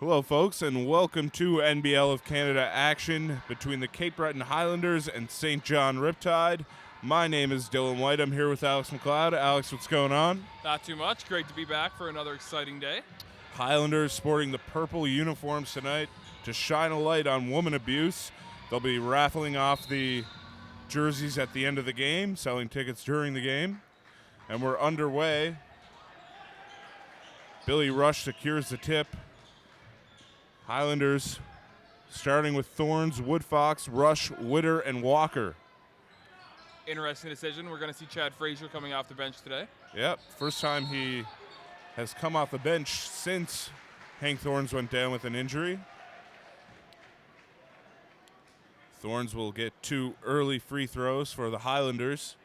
Hello, folks, and welcome to NBL of Canada action between the Cape Breton Highlanders and St. John Riptide. My name is Dylan White. I'm here with Alex McLeod. Alex, what's going on? Not too much. Great to be back for another exciting day. Highlanders sporting the purple uniforms tonight to shine a light on woman abuse. They'll be raffling off the jerseys at the end of the game, selling tickets during the game. And we're underway. Billy Rush secures the tip. Highlanders starting with Thorns, Woodfox, Rush, Witter, and Walker. Interesting decision. We're going to see Chad Frazier coming off the bench today. Yep, first time he has come off the bench since Hank Thorns went down with an injury. Thorns will get 2 early free throws for the Highlanders.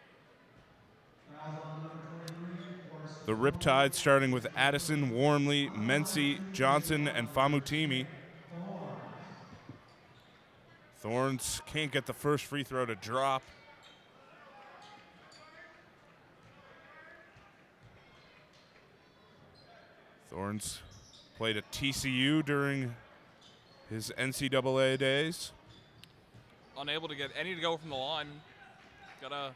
The Riptide starting with Addison, Warmley, Mency, Johnson, and Famutimi. Thorns can't get the first free throw to drop. Thorns played at TCU during his NCAA days. Unable to get any to go from the line. Gotta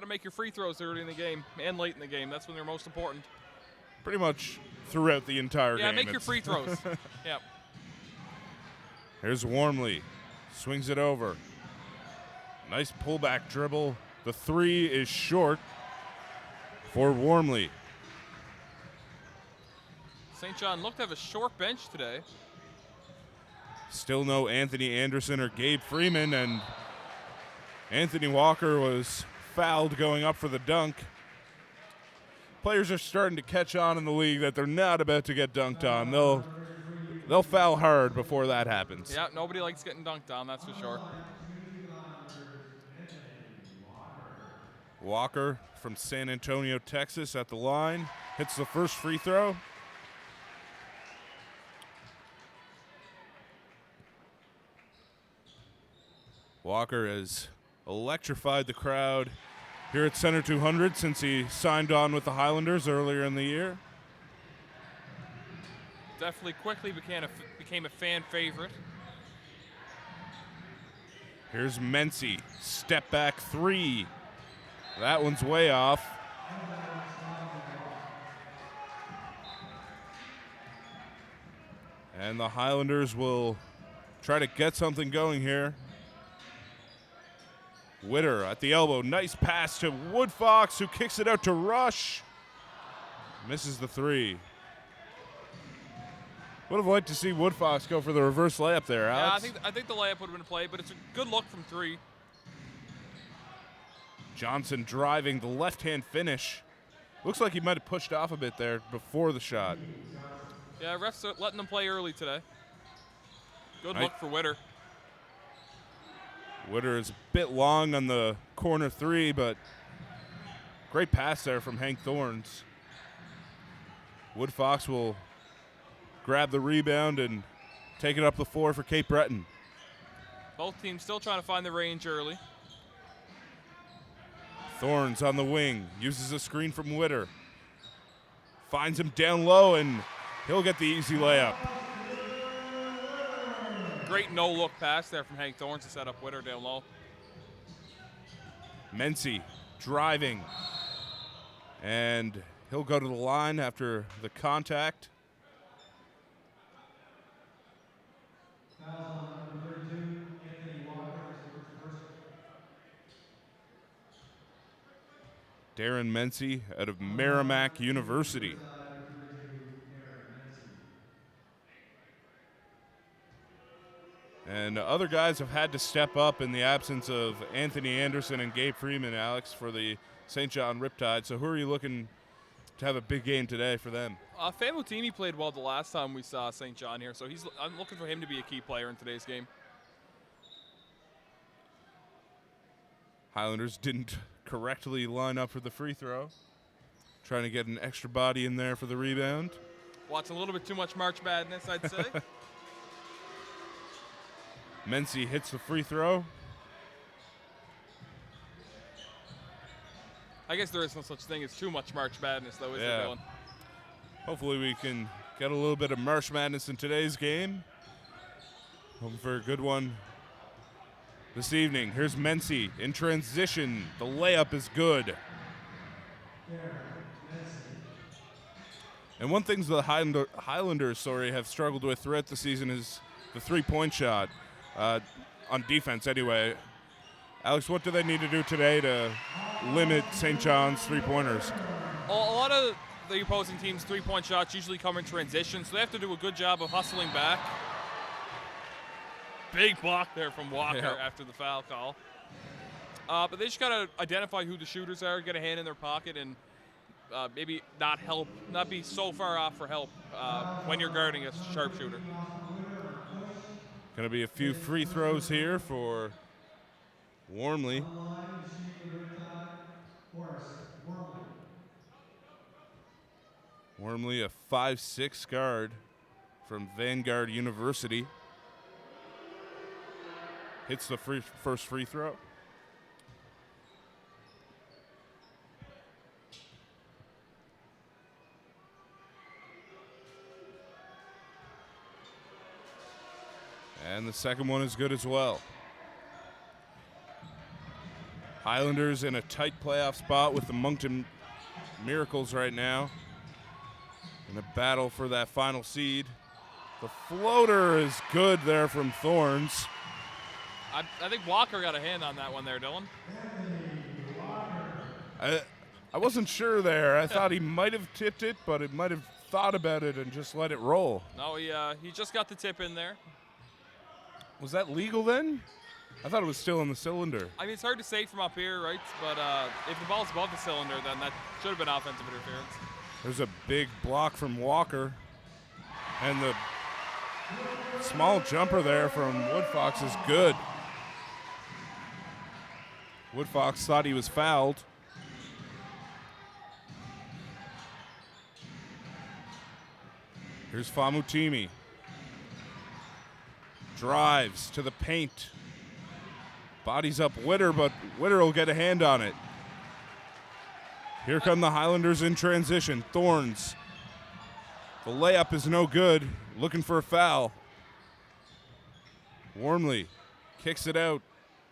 make your free throws early in the game and late in the game. That's when they're most important. Pretty much throughout the entire game. Yeah, make your free throws. Yep. Here's Warmley. Swings it over. Nice pullback dribble. The 3 is short for Warmley. St. John looked to have a short bench today. Still no Anthony Anderson or Gabe Freeman, and Anthony Walker was fouled going up for the dunk. Players are starting to catch on in the league that they're not about to get dunked on. They'll foul hard before that happens. Yeah, nobody likes getting dunked on, that's for sure. Walker from San Antonio, Texas at the line. Hits the first free throw. Walker has electrified the crowd here at Center 200 since he signed on with the Highlanders earlier in the year. Definitely quickly became a fan favorite. Here's Mency, step back 3. That one's way off. And the Highlanders will try to get something going here. Witter at the elbow. Nice pass to Woodfox, who kicks it out to Rush. Misses the 3. Would have liked to see Woodfox go for the reverse layup there, Alex. Yeah, I think the layup would have been a play, but it's a good look from 3. Johnson driving the left-hand finish. Looks like he might have pushed off a bit there before the shot. Yeah, refs are letting them play early today. Good look for Witter. Witter is a bit long on the corner 3, but great pass there from Hank Thorns. Woodfox will grab the rebound and take it up the floor for Cape Breton. Both teams still trying to find the range early. Thorns on the wing, uses a screen from Witter. Finds him down low, and he'll get the easy layup. Great no-look pass there from Hank Thorns to set up Witter down low. Mency driving, and he'll go to the line after the contact. Darren Mency out of Merrimack University. And other guys have had to step up in the absence of Anthony Anderson and Gabe Freeman, Alex, for the St. John Riptide. So who are you looking to have a big game today for them? Famutimi played well the last time we saw St. John here, so I'm looking for him to be a key player in today's game. Highlanders didn't correctly line up for the free throw. Trying to get an extra body in there for the rebound. Watching a little bit too much March Madness, I'd say. Mency hits the free throw. I guess there is no such thing as too much March Madness, though, is there, Dylan? Hopefully we can Got a little bit of March Madness in today's game. Hoping for a good one this evening. Here's Mency in transition. The layup is good. And one thing the Highlanders have struggled with throughout the season is the three-point shot, on defense anyway. Alex, what do they need to do today to limit St. John's three-pointers? A lot of the opposing team's three-point shots usually come in transition, so they have to do a good job of hustling back. Big block there from Walker after the foul call. But they just got to identify who the shooters are, get a hand in their pocket, and maybe not be so far off for help when you're guarding a sharpshooter. Going to be a few free throws here for Wormley. Wormley, a 5'6" guard from Vanguard University. Hits the first free throw. And the second one is good as well. Highlanders in a tight playoff spot with the Moncton Miracles right now. In a battle for that final seed. The floater is good there from Thorns. I think Walker got a hand on that one there, Dylan. I wasn't sure there. I thought he might have tipped it, but he might have thought about it and just let it roll. No, he just got the tip in there. Was that legal then? I thought it was still in the cylinder. I mean, it's hard to say from up here, right? But if the ball's above the cylinder, then that should have been offensive interference. There's a big block from Walker. And the small jumper there from Woodfox is good. Woodfox thought he was fouled. Here's Famutimi. Drives to the paint. Bodies up Witter, but Witter will get a hand on it. Here come the Highlanders in transition. Thorns. The layup is no good. Looking for a foul. Wormley kicks it out.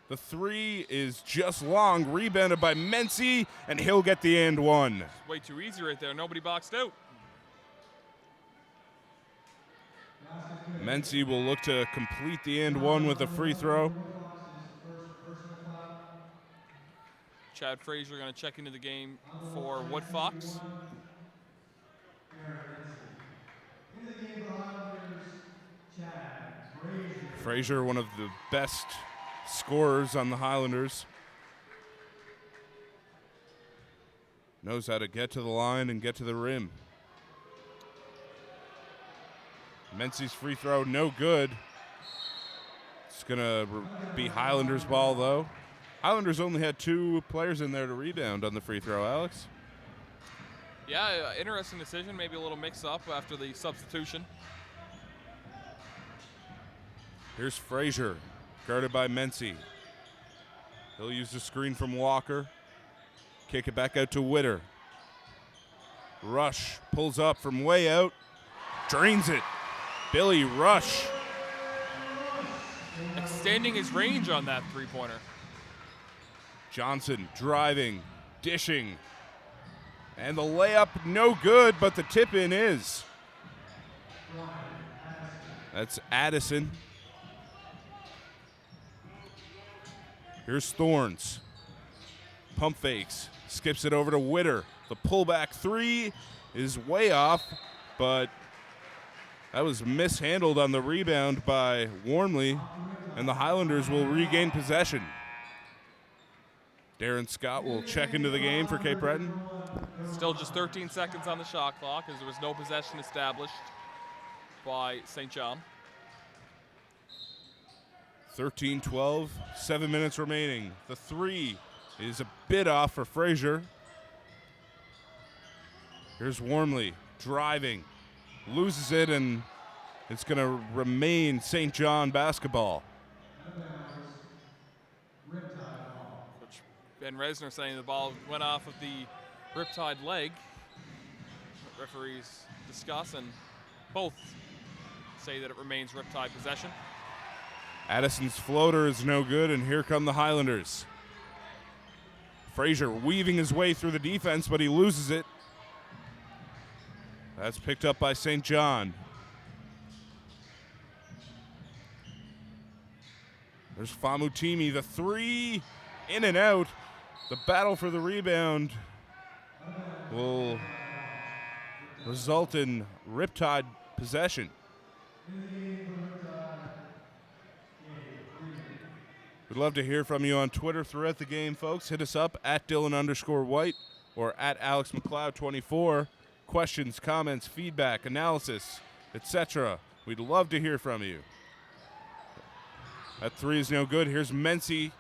The three is just long. Rebounded by Mency, and he'll get the and one. Way too easy right there. Nobody boxed out. Mency will look to complete the and one with a free throw. Chad Frazier going to check into the game for Woodfox. Frazier, one of the best scorers on the Highlanders. Knows how to get to the line and get to the rim. Mency's free throw, no good. It's going to be Highlanders' ball, though. Highlanders only had two players in there to rebound on the free throw, Alex. Yeah, interesting decision. Maybe a little mix-up after the substitution. Here's Frazier, guarded by Mency. He'll use the screen from Walker. Kick it back out to Witter. Rush pulls up from way out. Drains it. Billy Rush. Extending his range on that three-pointer. Johnson driving, dishing. And the layup no good, but the tip-in is. That's Addison. Here's Thorns. Pump fakes. Skips it over to Witter. The pullback three is way off, but that was mishandled on the rebound by Wormley, and the Highlanders will regain possession. Darren Scott will check into the game for Cape Breton. Still just 13 seconds on the shot clock as there was no possession established by St. John. 13-12, 7 minutes remaining. The three is a bit off for Frazier. Here's Wormley driving, loses it, and it's going to remain St. John basketball. Coach Ben Resner saying the ball went off of the Riptide leg. Referees discuss, and both say that it remains Riptide possession. Addison's floater is no good, and here come the Highlanders. Frazier weaving his way through the defense, but he loses it. That's picked up by St. John. There's Famutimi, the three, in and out. The battle for the rebound will result in Riptide possession. We'd love to hear from you on Twitter throughout the game, folks. Hit us up at Dylan_White or at AlexMcLeod24. Questions, comments, feedback, analysis, etc. We'd love to hear from you. That three is no good. Here's Mency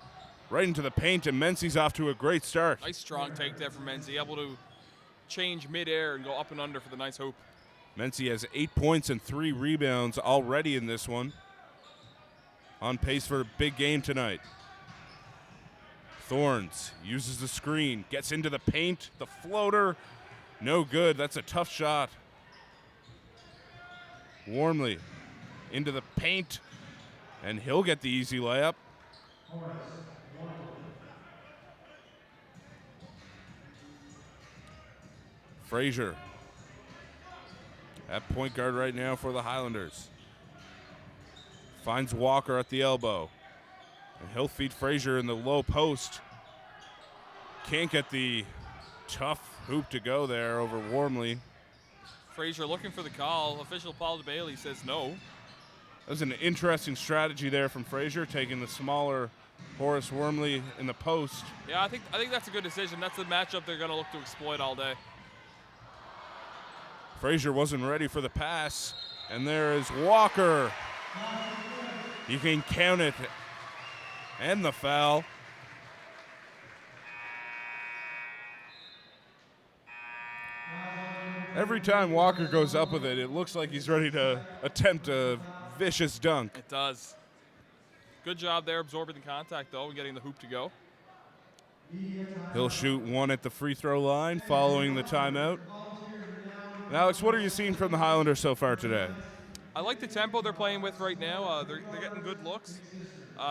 right into the paint, and Mency's off to a great start. Nice strong take there from Mency, able to change midair and go up and under for the nice hoop. Mency has 8 points and 3 rebounds already in this one. On pace for a big game tonight. Thorns uses the screen, gets into the paint, the floater, no good. That's a tough shot. Warmly into the paint, and he'll get the easy layup. Frazier at point guard right now for the Highlanders. Finds Walker at the elbow. And he'll feed Frazier in the low post. Can't get the tough hoop to go there over Warmly. Frazier looking for the call. Official Paul DeBailey says no. That was an interesting strategy there from Frazier, taking the smaller Horace Wormley in the post. Yeah, I think that's a good decision. That's the matchup they're going to look to exploit all day. Frazier wasn't ready for the pass, and there is Walker. You can count it. And the foul. Every time Walker goes up with it, it looks like he's ready to attempt a vicious dunk. It does. Good job there absorbing the contact, though, and getting the hoop to go. He'll shoot one at the free throw line following the timeout. And Alex, what are you seeing from the Highlanders so far today? I like the tempo they're playing with right now. They're getting good looks.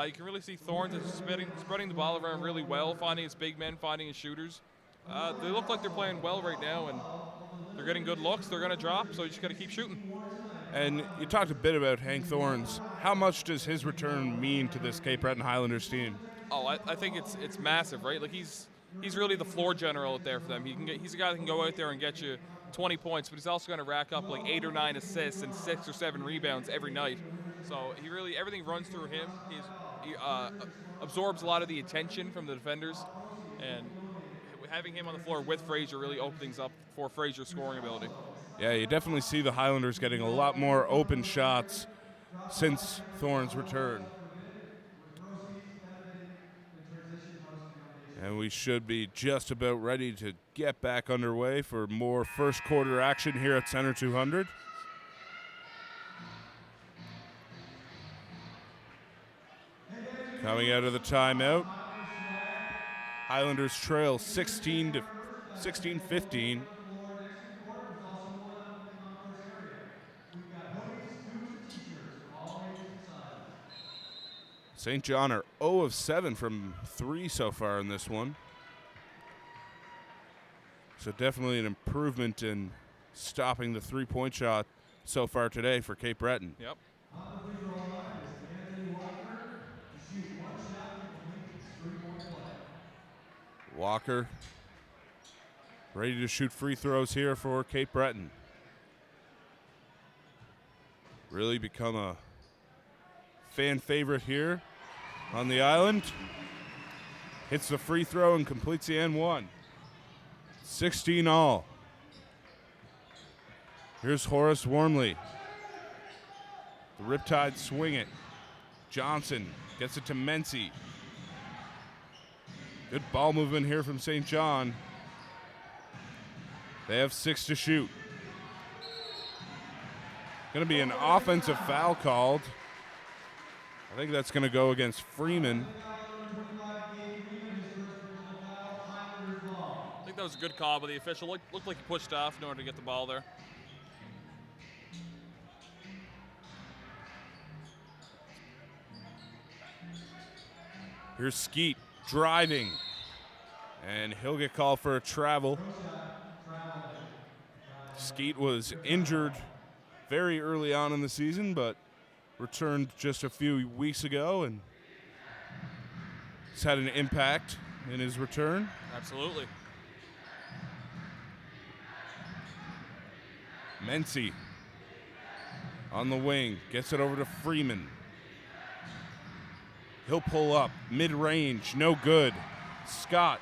You can really see Thorns is spreading the ball around really well, finding his big men, finding his shooters. They look like they're playing well right now, and they're getting good looks. They're going to drop, so you just got to keep shooting. And you talked a bit about Hank Thorns. How much does his return mean to this Cape Breton Highlanders team? Oh, I think it's massive, right? Like he's really the floor general out there for them. He's a guy that can go out there and get you 20 points, but he's also going to rack up like 8 or 9 assists and 6 or 7 rebounds every night. So everything runs through him. He absorbs a lot of the attention from the defenders, and having him on the floor with Frazier really opens things up for Frazier's scoring ability. Yeah, you definitely see the Highlanders getting a lot more open shots since Thorns' return. And we should be just about ready to get back underway for more first quarter action here at Center 200. Coming out of the timeout, Highlanders trail 16-15. St. John are 0 of 7 from 3 so far in this one. So definitely an improvement in stopping the three-point shot so far today for Cape Breton. Yep. Walker ready to shoot free throws here for Cape Breton. Really become a fan favorite here on the island. Hits the free throw and completes the N1. 16 all. Here's Horace Wormley. The Riptide swing it. Johnson gets it to Mency. Good ball movement here from St. John. They have 6 to shoot. Going to be an offensive foul called. I think that's going to go against Freeman. I think that was a good call by the official. Looked like he pushed off in order to get the ball there. Here's Skeet driving, and he'll get called for a travel. Skeet was injured very early on in the season, but returned just a few weeks ago, and it's had an impact in his return. Absolutely. Mency on the wing, gets it over to Freeman. He'll pull up, mid-range, no good. Scott.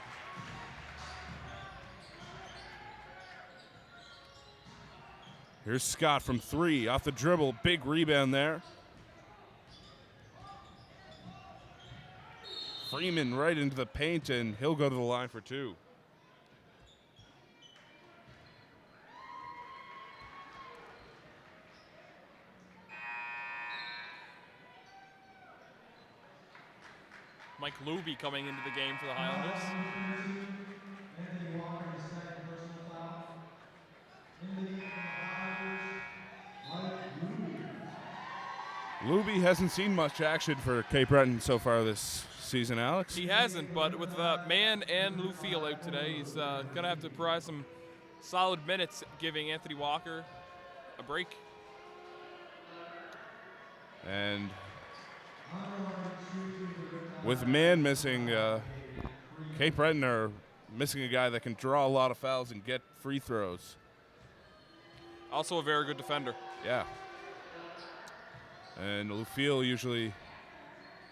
Here's Scott from 3, off the dribble, big rebound there. Freeman right into the paint, and he'll go to the line for 2. Mike Luby coming into the game for the Highlanders. Luby hasn't seen much action for Cape Breton so far this season, Alex. He hasn't, but with Mann and Lufiel out today, he's going to have to provide some solid minutes, giving Anthony Walker a break. And with Mann missing, Cape Breton are missing a guy that can draw a lot of fouls and get free throws. Also a very good defender. Yeah. And Lufiel usually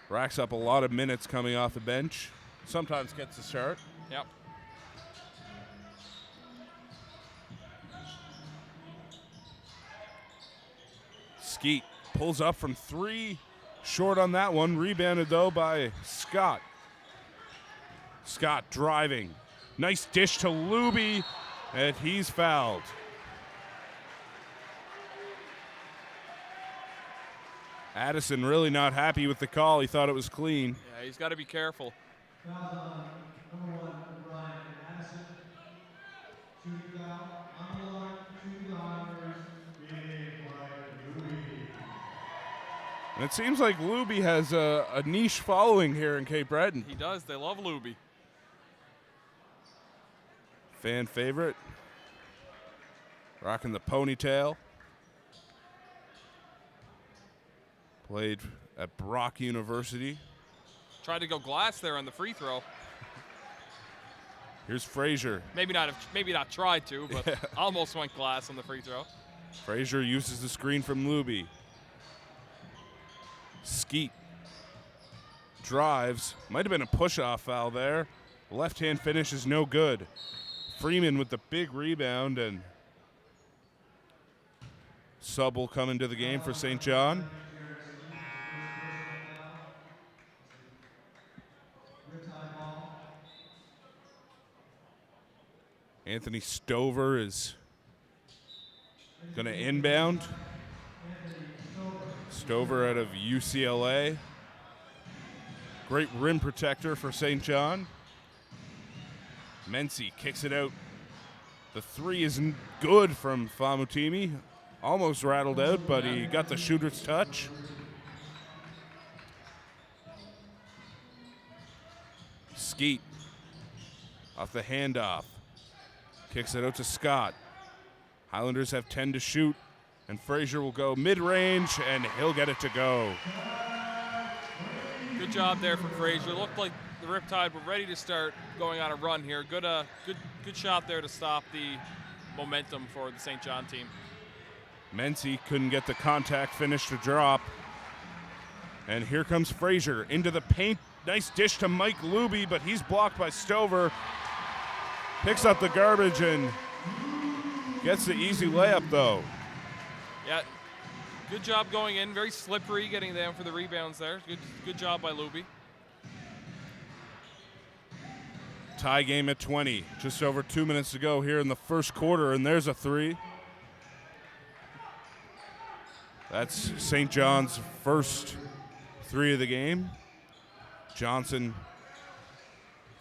racks up a lot of minutes coming off the bench. Sometimes gets a start. Yep. Skeet pulls up from 3. Short on that one. Rebounded, though, by Scott. Scott driving. Nice dish to Luby, and he's fouled. Addison really not happy with the call. He thought it was clean. Yeah, he's got to be careful. And it seems like Luby has a niche following here in Cape Breton. He does. They love Luby. Fan favorite. Rocking the ponytail. Played at Brock University. Tried to go glass there on the free throw. Here's Frazier. Maybe not tried to, but almost went glass on the free throw. Frazier uses the screen from Luby. Skeet drives. Might have been a push-off foul there. Left-hand finish is no good. Freeman with the big rebound, and sub will come into the game for St. John. Anthony Stover is going to inbound. Stover out of UCLA. Great rim protector for St. John. Mency kicks it out. The 3 isn't good from Famutimi. Almost rattled out, but he got the shooter's touch. Skeet off the handoff. Kicks it out to Scott. Highlanders have 10 to shoot, and Frazier will go mid-range, and he'll get it to go. Good job there from Frazier. Looked like the Riptide were ready to start going on a run here. Good shot there to stop the momentum for the St. John team. Mency couldn't get the contact finish to drop. And here comes Frazier into the paint. Nice dish to Mike Luby, but he's blocked by Stover. Picks up the garbage and gets the easy layup, though. Yeah, good job going in. Very slippery getting down for the rebounds there. Good job by Luby. Tie game at 20. Just over 2 minutes to go here in the first quarter, and there's a 3. That's St. John's first 3 of the game. Johnson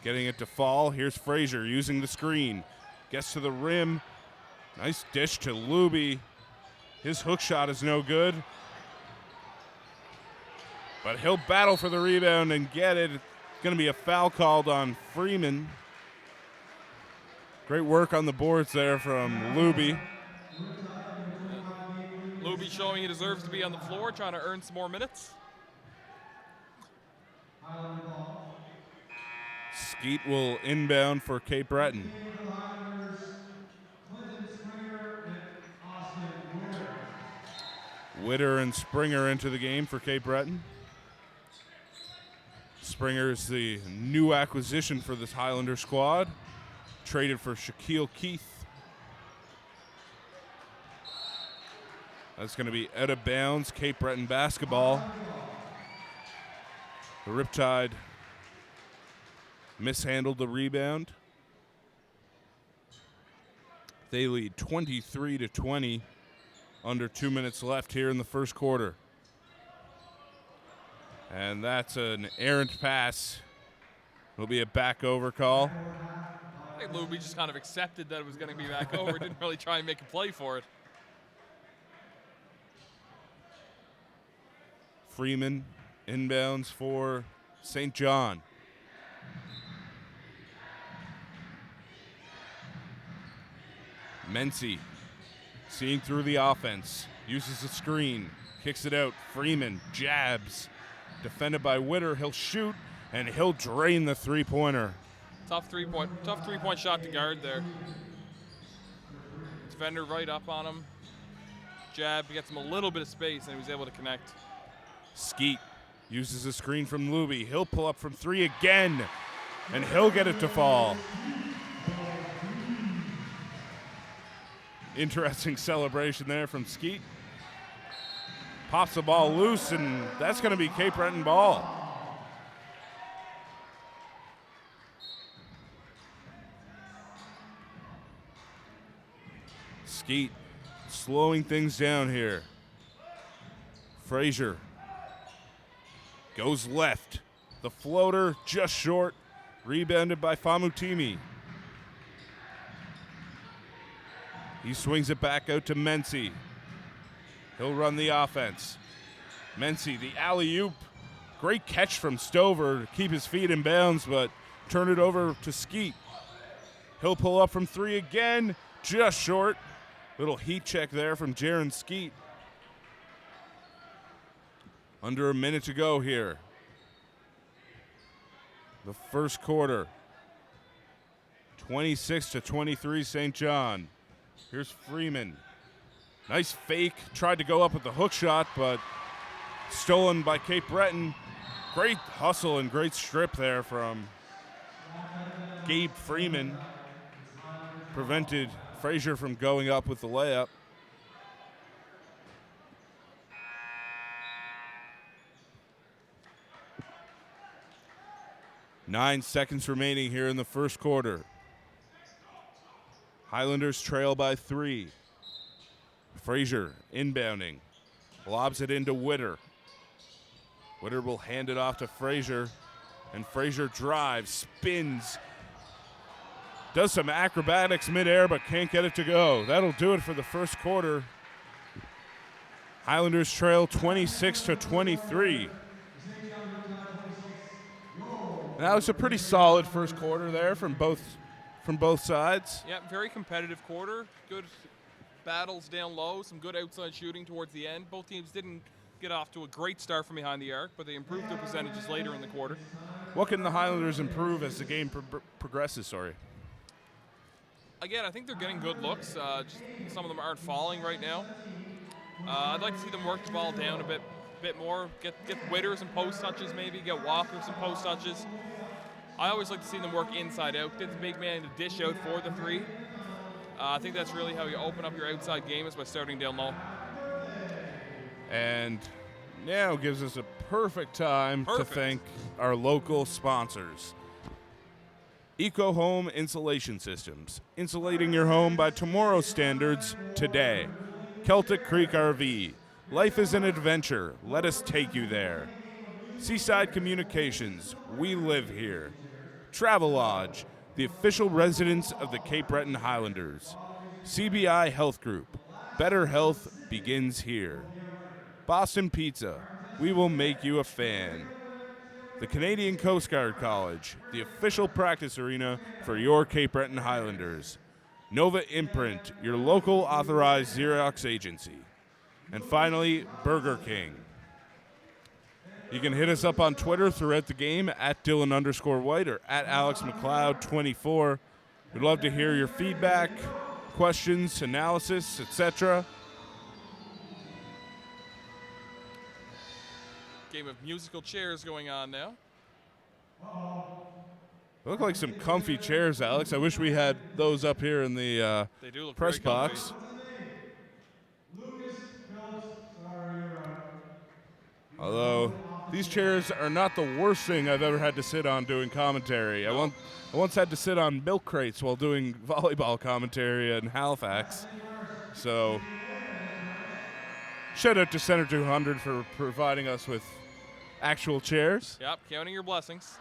getting it to fall. Here's Frazier using the screen. Gets to the rim. Nice dish to Luby. His hook shot is no good. But he'll battle for the rebound and get it. Going to be a foul called on Freeman. Great work on the boards there from Luby. Luby showing he deserves to be on the floor, trying to earn some more minutes. Skeet will inbound for Cape Breton. Witter and Springer into the game for Cape Breton. Springer is the new acquisition for this Highlander squad. Traded for Shaquille Keith. That's going to be out of bounds. Cape Breton basketball. The Riptide mishandled the rebound. They lead 23-20. Under 2 minutes left here in the first quarter. And that's an errant pass. It'll be a back over call. I think Luby just kind of accepted that it was going to be back over. Didn't really try and make a play for it. Freeman inbounds for St. John. Mency seeing through the offense, uses the screen, kicks it out. Freeman jabs, defended by Witter. He'll shoot and he'll drain the three-pointer. Tough three-point shot to guard there. Defender right up on him. Jab gets him a little bit of space, and he was able to connect. Skeet uses a screen from Luby. He'll pull up from three again, and he'll get it to fall. Interesting celebration there from Skeet. Pops the ball loose, and that's going to be Cape Breton ball. Skeet slowing things down here. Frazier goes left. The floater just short. Rebounded by Famutimi. He swings it back out to Mency. He'll run the offense. Mency, the alley-oop. Great catch from Stover to keep his feet in bounds, but turn it over to Skeet. He'll pull up from three again, just short. Little heat check there from Jaron Skeet. Under a minute to go here. The first quarter. 26-23 St. John. Here's Freeman. Nice fake. Tried to go up with the hook shot, but stolen by Cape Breton. Great hustle and great strip there from Gabe Freeman. Prevented Frazier from going up with the layup. Nine seconds remaining here in the first quarter. Highlanders trail by 3. Frazier inbounding. Lobs it into Witter. Witter will hand it off to Frazier. And Frazier drives, spins. Does some acrobatics midair, but can't get it to go. That'll do it for the first quarter. Highlanders trail 26-23. That was a pretty solid first quarter there from both sides. Yeah, very competitive quarter. Good battles down low, some good outside shooting towards the end. Both teams didn't get off to a great start from behind the arc, but they improved their percentages later in the quarter. What can the Highlanders improve as the game progresses? Again, I think they're getting good looks. Just some of them aren't falling right now. I'd like to see them work the ball down a bit more. Get Witter some post touches maybe. Get Walker some post touches. I always like to see them work inside out. Get the big man to dish out for the three. I think that's really how you open up your outside game, is by starting down low. And now gives us a perfect time to thank our local sponsors. Eco Home Insulation Systems, insulating your home by tomorrow's standards today. Celtic Creek RV, life is an adventure, let us take you there. Seaside Communications, we live here. Travelodge, the official residence of the Cape Breton Highlanders. CBI Health Group, better health begins here. Boston Pizza, we will make you a fan. the Canadian Coast Guard College, the official practice arena for your Cape Breton Highlanders. Nova Imprint, your local authorized Xerox agency. And finally, Burger King. You can hit us up on Twitter throughout the game at Dylan_White or at AlexMcLeod24. We'd love to hear your feedback, questions, analysis, etc. Game of musical chairs going on now. They look like some comfy chairs, Alex. I wish we had those up here in the They do look press very comfy. box. Although these chairs are not the worst thing I've ever had to sit on doing commentary. No. I once had to sit on milk crates while doing volleyball commentary in Halifax. So, shout out to Center 200 for providing us with actual chairs. Yep, counting your blessings.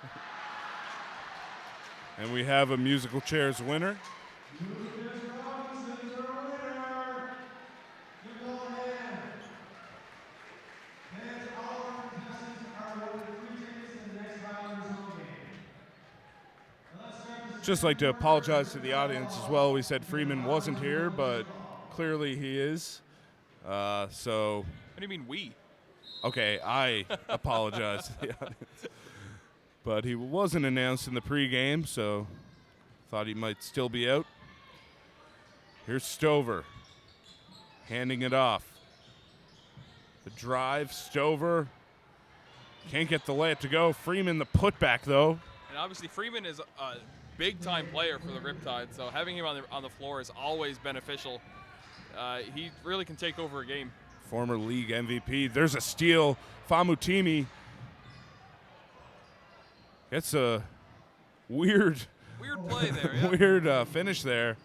And we have a musical chairs winner. Just like to apologize to the audience as well. We said Freeman wasn't here, but clearly he is. So. What do you mean we? Okay, I apologize to the audience. But he wasn't announced in the pregame, so thought he might still be out. Here's Stover handing it off. The drive, Stover can't get the layup to go. Freeman the putback though. And obviously Freeman is a big-time player for the Riptide, so having him on the floor is always beneficial. He really can take over a game. Former league MVP. There's a steal. Famutimi gets a weird play there. Yeah. weird finish there.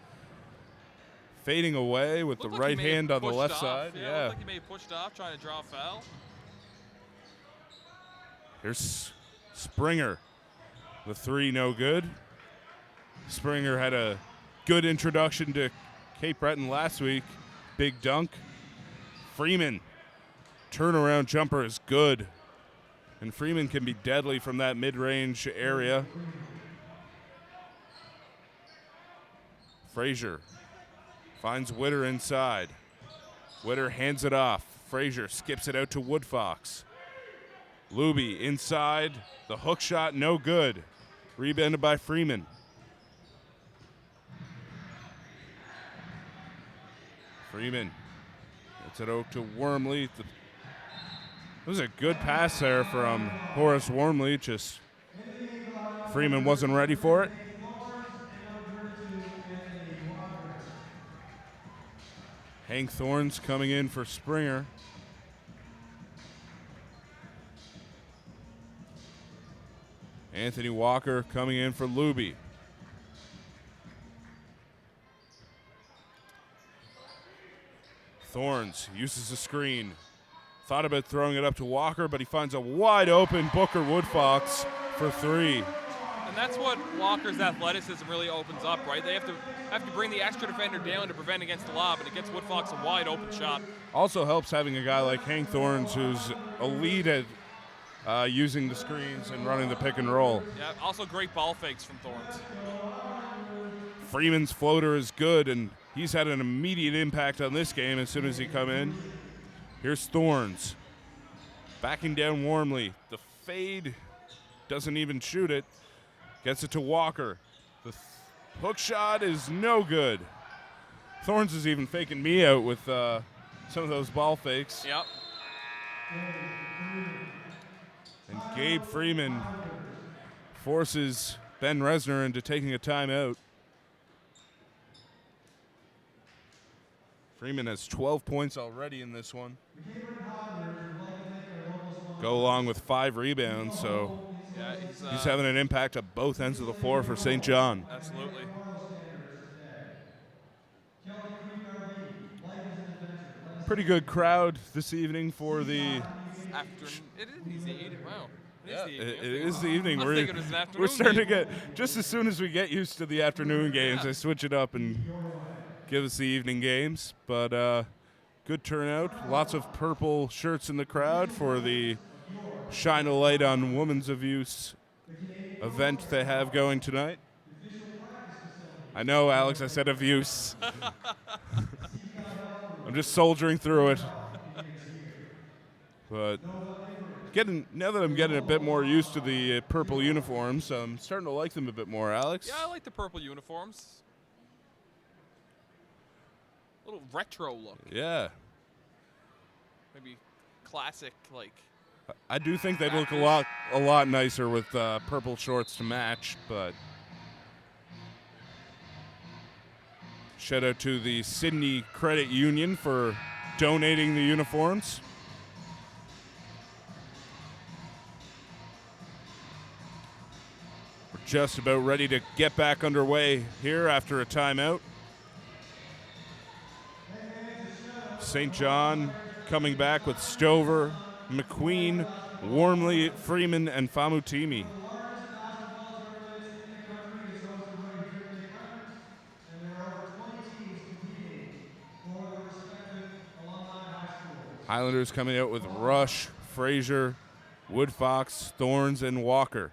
Fading away with Looked the like right he may have hand on the pushed left off. side. Yeah, Yeah. looked like he may have pushed off trying to draw a foul. Here's Springer. The three no good. Springer had a good introduction to Cape Breton last week. Big dunk. Freeman. Turnaround jumper is good. And Freeman can be deadly from that mid-range area. Frazier finds Witter inside. Witter hands it off. Frazier skips it out to Woodfox. Luby inside. The hook shot, no good. Rebounded by Freeman. Freeman gets it out to Wormley. It was a good pass there from Horace Wormley. Just Freeman wasn't ready for it. Hank Thorns coming in for Springer. Anthony Walker coming in for Luby. Thorns uses the screen. Thought about throwing it up to Walker, but he finds a wide open Booker Woodfox for three. And that's what Walker's athleticism really opens up, right? They have to bring the extra defender down to prevent against the lob, and it gets Woodfox a wide open shot. Also helps having a guy like Hank Thorns who's elite at using the screens and running the pick and roll. Yeah, also great ball fakes from Thorns. Freeman's floater is good, and he's had an immediate impact on this game as soon as he come in. Here's Thorns. Backing down Wormley. The fade doesn't even shoot it. Gets it to Walker. The hook shot is no good. Thorns is even faking me out with some of those ball fakes. Yep. And Gabe Freeman forces Ben Resner into taking a timeout. Freeman has 12 points already in this one. Go along with 5 rebounds, so Yeah, he's having an impact at both ends of the floor for St. John. Absolutely. Pretty good crowd this evening for the... It is the evening. Wow. Yeah, it is the evening. I was thinking it was an afternoon We're starting to game. get, just as soon as we get used to the afternoon games, I switch it up and give us the evening games. But good turnout. Lots of purple shirts in the crowd for the shine a light on women's abuse event they have going tonight. I know, Alex, I said abuse. I'm just soldiering through it. But now that I'm getting a bit more used to the purple uniforms, I'm starting to like them a bit more, Alex. Yeah, I like the purple uniforms. A little retro look. Yeah. Maybe classic, like. I do think they'd look a lot nicer with purple shorts to match, but shout out to the Sydney Credit Union for donating the uniforms. We're just about ready to get back underway here after a timeout. St. John coming back with Stover, McQueen, Warmley, Freeman, and Famutimi. Highlanders coming out with Rush, Fraser, Woodfox, Thorns, and Walker.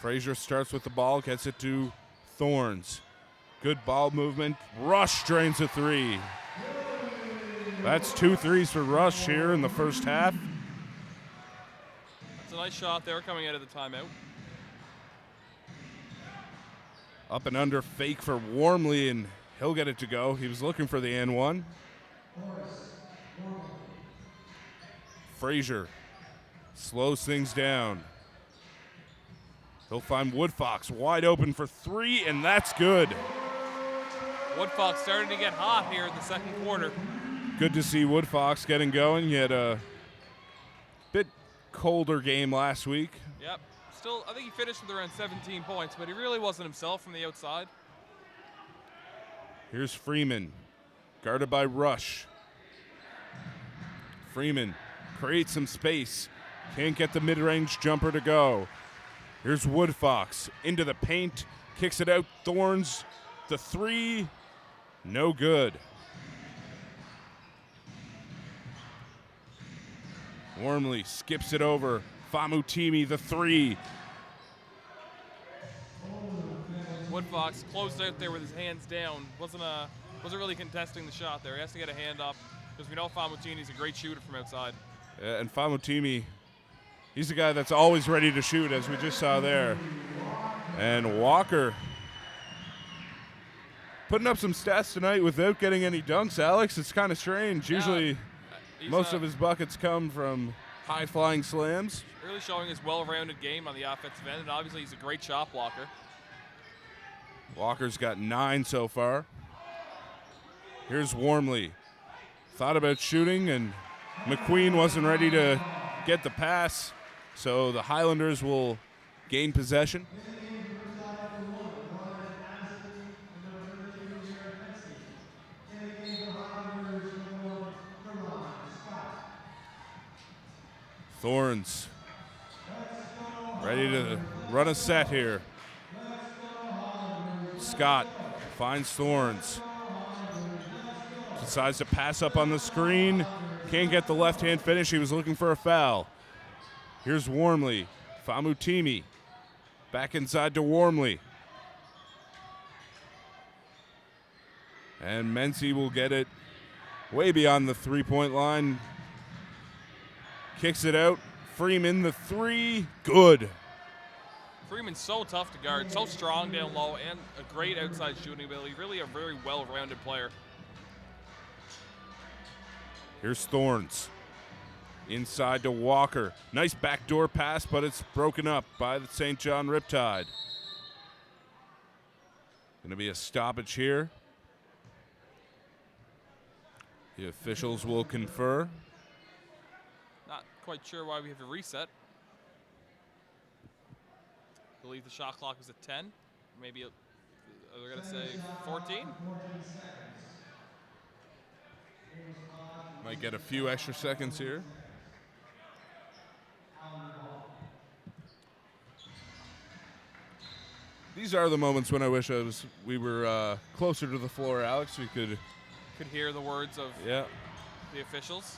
Fraser starts with the ball, gets it to Thorns. Good ball movement. Rush drains a three. That's 2 threes for Rush here in the first half. That's a nice shot there coming out of the timeout. Up and under fake for Warmley, and he'll get it to go. He was looking for the N1. Frazier slows things down. He'll find Woodfox wide open for 3, and that's good. Woodfox starting to get hot here in the second quarter. Good to see Woodfox getting going. He had a bit colder game last week. Yep. Still, I think he finished with around 17 points, but he really wasn't himself from the outside. Here's Freeman, guarded by Rush. Freeman creates some space. Can't get the mid-range jumper to go. Here's Woodfox into the paint, kicks it out. Thorns, the 3, no good. Warmley skips it over. Famutimi, the 3. Woodfox closed out there with his hands down. Wasn't really contesting the shot there. He has to get a hand up because we know Famutimi's a great shooter from outside. Yeah, and Famutimi, he's the guy that's always ready to shoot, as we just saw there. And Walker putting up some stats tonight without getting any dunks, Alex. It's kind of strange. Usually most of his buckets come from high-flying slams. Really showing his well-rounded game on the offensive end, and obviously he's a great shot blocker. Walker's got 9 so far. Here's Warmley. Thought about shooting, and McQueen wasn't ready to get the pass, so the Highlanders will gain possession. Thorns ready to run a set here. Scott finds Thorns. Decides to pass up on the screen. Can't get the left-hand finish. He was looking for a foul. Here's Warmley. Famutimi. Back inside to Warmley. And Mency will get it way beyond the three-point line. Kicks it out. Freeman, the 3. Good. Freeman's so tough to guard, so strong down low, and a great outside shooting ability. Really a very well-rounded player. Here's Thorns. Inside to Walker. Nice backdoor pass, but it's broken up by the St. John Riptide. Going to be a stoppage here. The officials will confer. Not quite sure why we have a reset. I believe the shot clock was at 10. Maybe they're going to say 14. Might get a few extra seconds here. These are the moments when I wish we were closer to the floor, Alex. We could hear the words of the officials.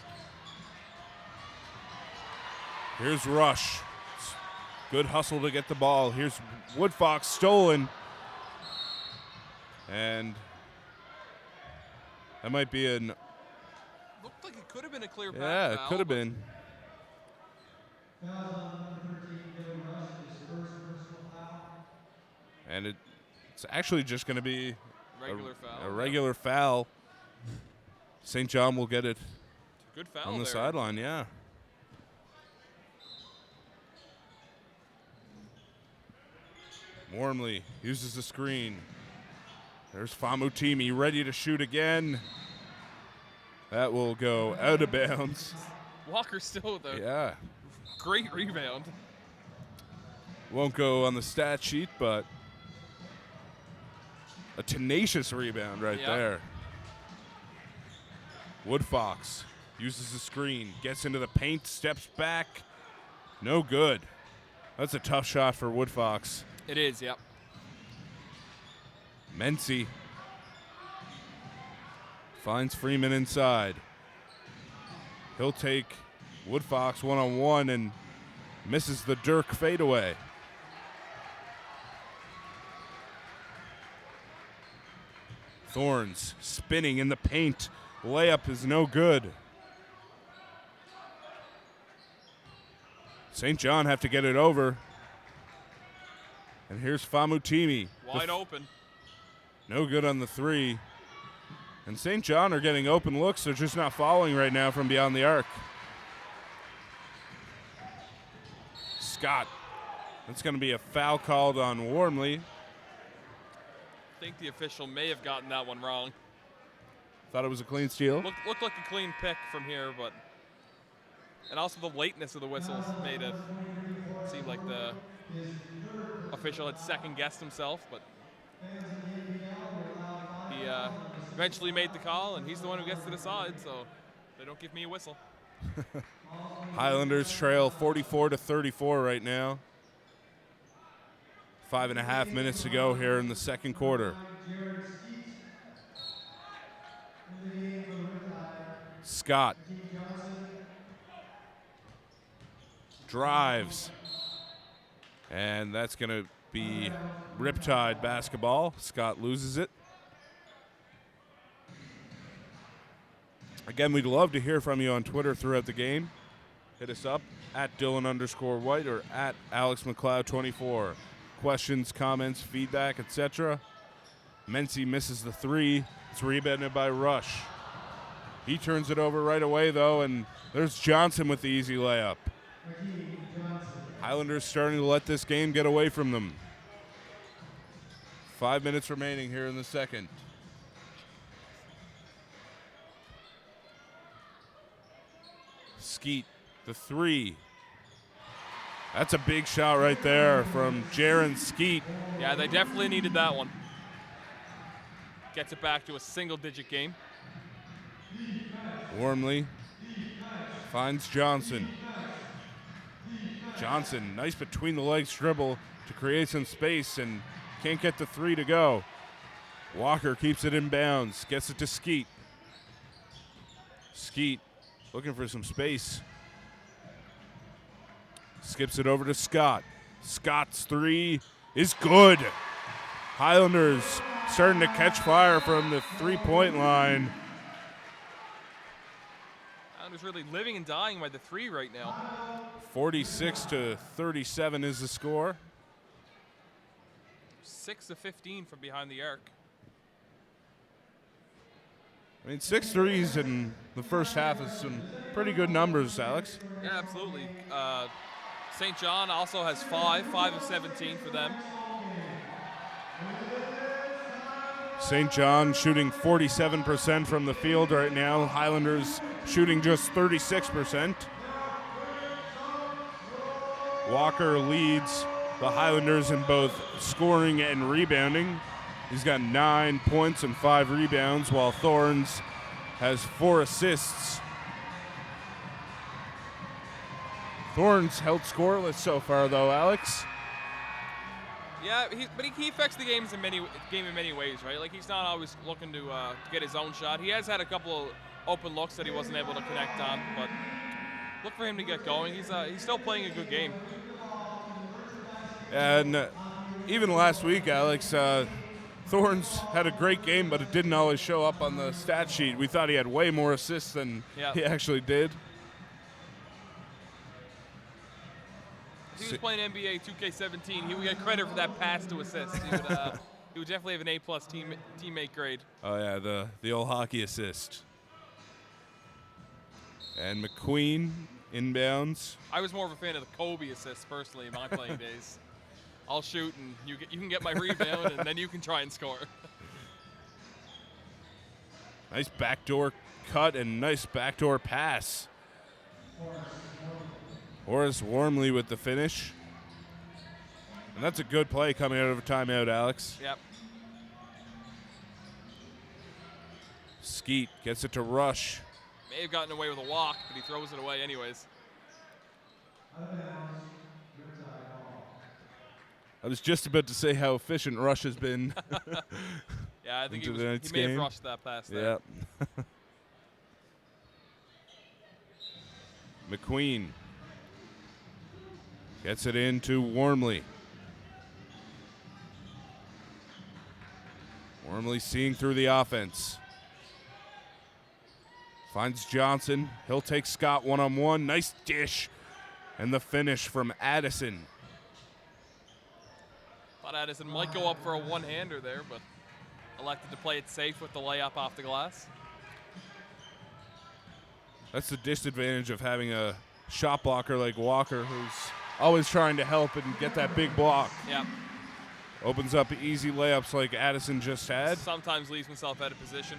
Here's Rush. Good hustle to get the ball. Here's Woodfox stolen. And that might be an... Looked like it could have been a clear path Yeah, it foul, could have but been. And it's actually just going to be a regular foul. St. John will get it good foul on the there. sideline, yeah. Wormley uses the screen. There's Famutimi ready to shoot again. That will go out of bounds. Walker still with a great rebound. Won't go on the stat sheet, but a tenacious rebound right there. Woodfox uses the screen, gets into the paint, steps back. No good. That's a tough shot for Woodfox. It is, yep. Mency finds Freeman inside. He'll take Woodfox one-on-one and misses the Dirk fadeaway. Thorns spinning in the paint. Layup is no good. St. John have to get it over. And here's Famutimi. Wide open. No good on the three. And St. John are getting open looks. They're just not following right now from beyond the arc. Scott. That's going to be a foul called on Wormley. I think the official may have gotten that one wrong. Thought it was a clean steal. Looked like a clean pick from here, but... And also the lateness of the whistles made it seem like the official had second-guessed himself, but he eventually made the call, and he's the one who gets to decide, so they don't give me a whistle. Highlanders trail 44-34 right now. 5.5 minutes to go here in the second quarter. Scott drives, and that's going to be Riptide basketball. Scott loses it. Again, we'd love to hear from you on Twitter throughout the game. Hit us up at Dylan_White or at AlexMcLeod24. Questions, comments, feedback, etc. Mency misses the three. It's rebounded by Rush. He turns it over right away, though, and there's Johnson with the easy layup. Highlanders starting to let this game get away from them. 5 minutes remaining here in the second. Skeet, the three. That's a big shot right there from Jaron Skeet. Yeah, they definitely needed that one. Gets it back to a single-digit game. Wormley finds Johnson. Johnson, nice between the legs dribble to create some space and can't get the three to go. Walker keeps it in bounds, gets it to Skeet. Skeet looking for some space. Skips it over to Scott. Scott's three is good. Highlanders starting to catch fire from the three-point line. Highlanders really living and dying by the three right now. 46-37 is the score. 6 of 15 from behind the arc. I mean, 6 threes in the first half is some pretty good numbers, Alex. Yeah, absolutely. St. John also has 5 of 17 for them. St. John shooting 47% from the field right now. Highlanders shooting just 36%. Walker leads the Highlanders in both scoring and rebounding. He's got 9 points and 5 rebounds, while Thorns has 4 assists. Thorns held scoreless so far, though, Alex. Yeah, but he affects the game in many ways, right? Like, he's not always looking to get his own shot. He has had a couple of open looks that he wasn't able to connect on, but look for him to get going. He's still playing a good game. And even last week, Alex, Thorns had a great game, but it didn't always show up on the stat sheet. We thought he had way more assists than he actually did. If he was playing NBA 2K17, he would get credit for that pass to assist. He would definitely have an A-plus teammate grade. Oh, yeah, the old hockey assist. And McQueen inbounds. I was more of a fan of the Kobe assists, personally, in my playing days. I'll shoot, and you can get my rebound, and then you can try and score. Nice backdoor cut and nice backdoor pass. Horace Warmly with the finish. And that's a good play coming out of a timeout, Alex. Yep. Skeet gets it to Rush. May have gotten away with a walk, but he throws it away anyways. I was just about to say how efficient Rush has been. Yeah, I think he may have rushed that pass there. Yeah. McQueen gets it into Warmly. Warmly seeing through the offense. Finds Johnson. He'll take Scott one-on-one. Nice dish. And the finish from Addison. Thought Addison might go up for a one-hander there, but elected to play it safe with the layup off the glass. That's the disadvantage of having a shot blocker like Walker, who's always trying to help and get that big block. Yeah. Opens up easy layups like Addison just had. Sometimes leaves himself out of position.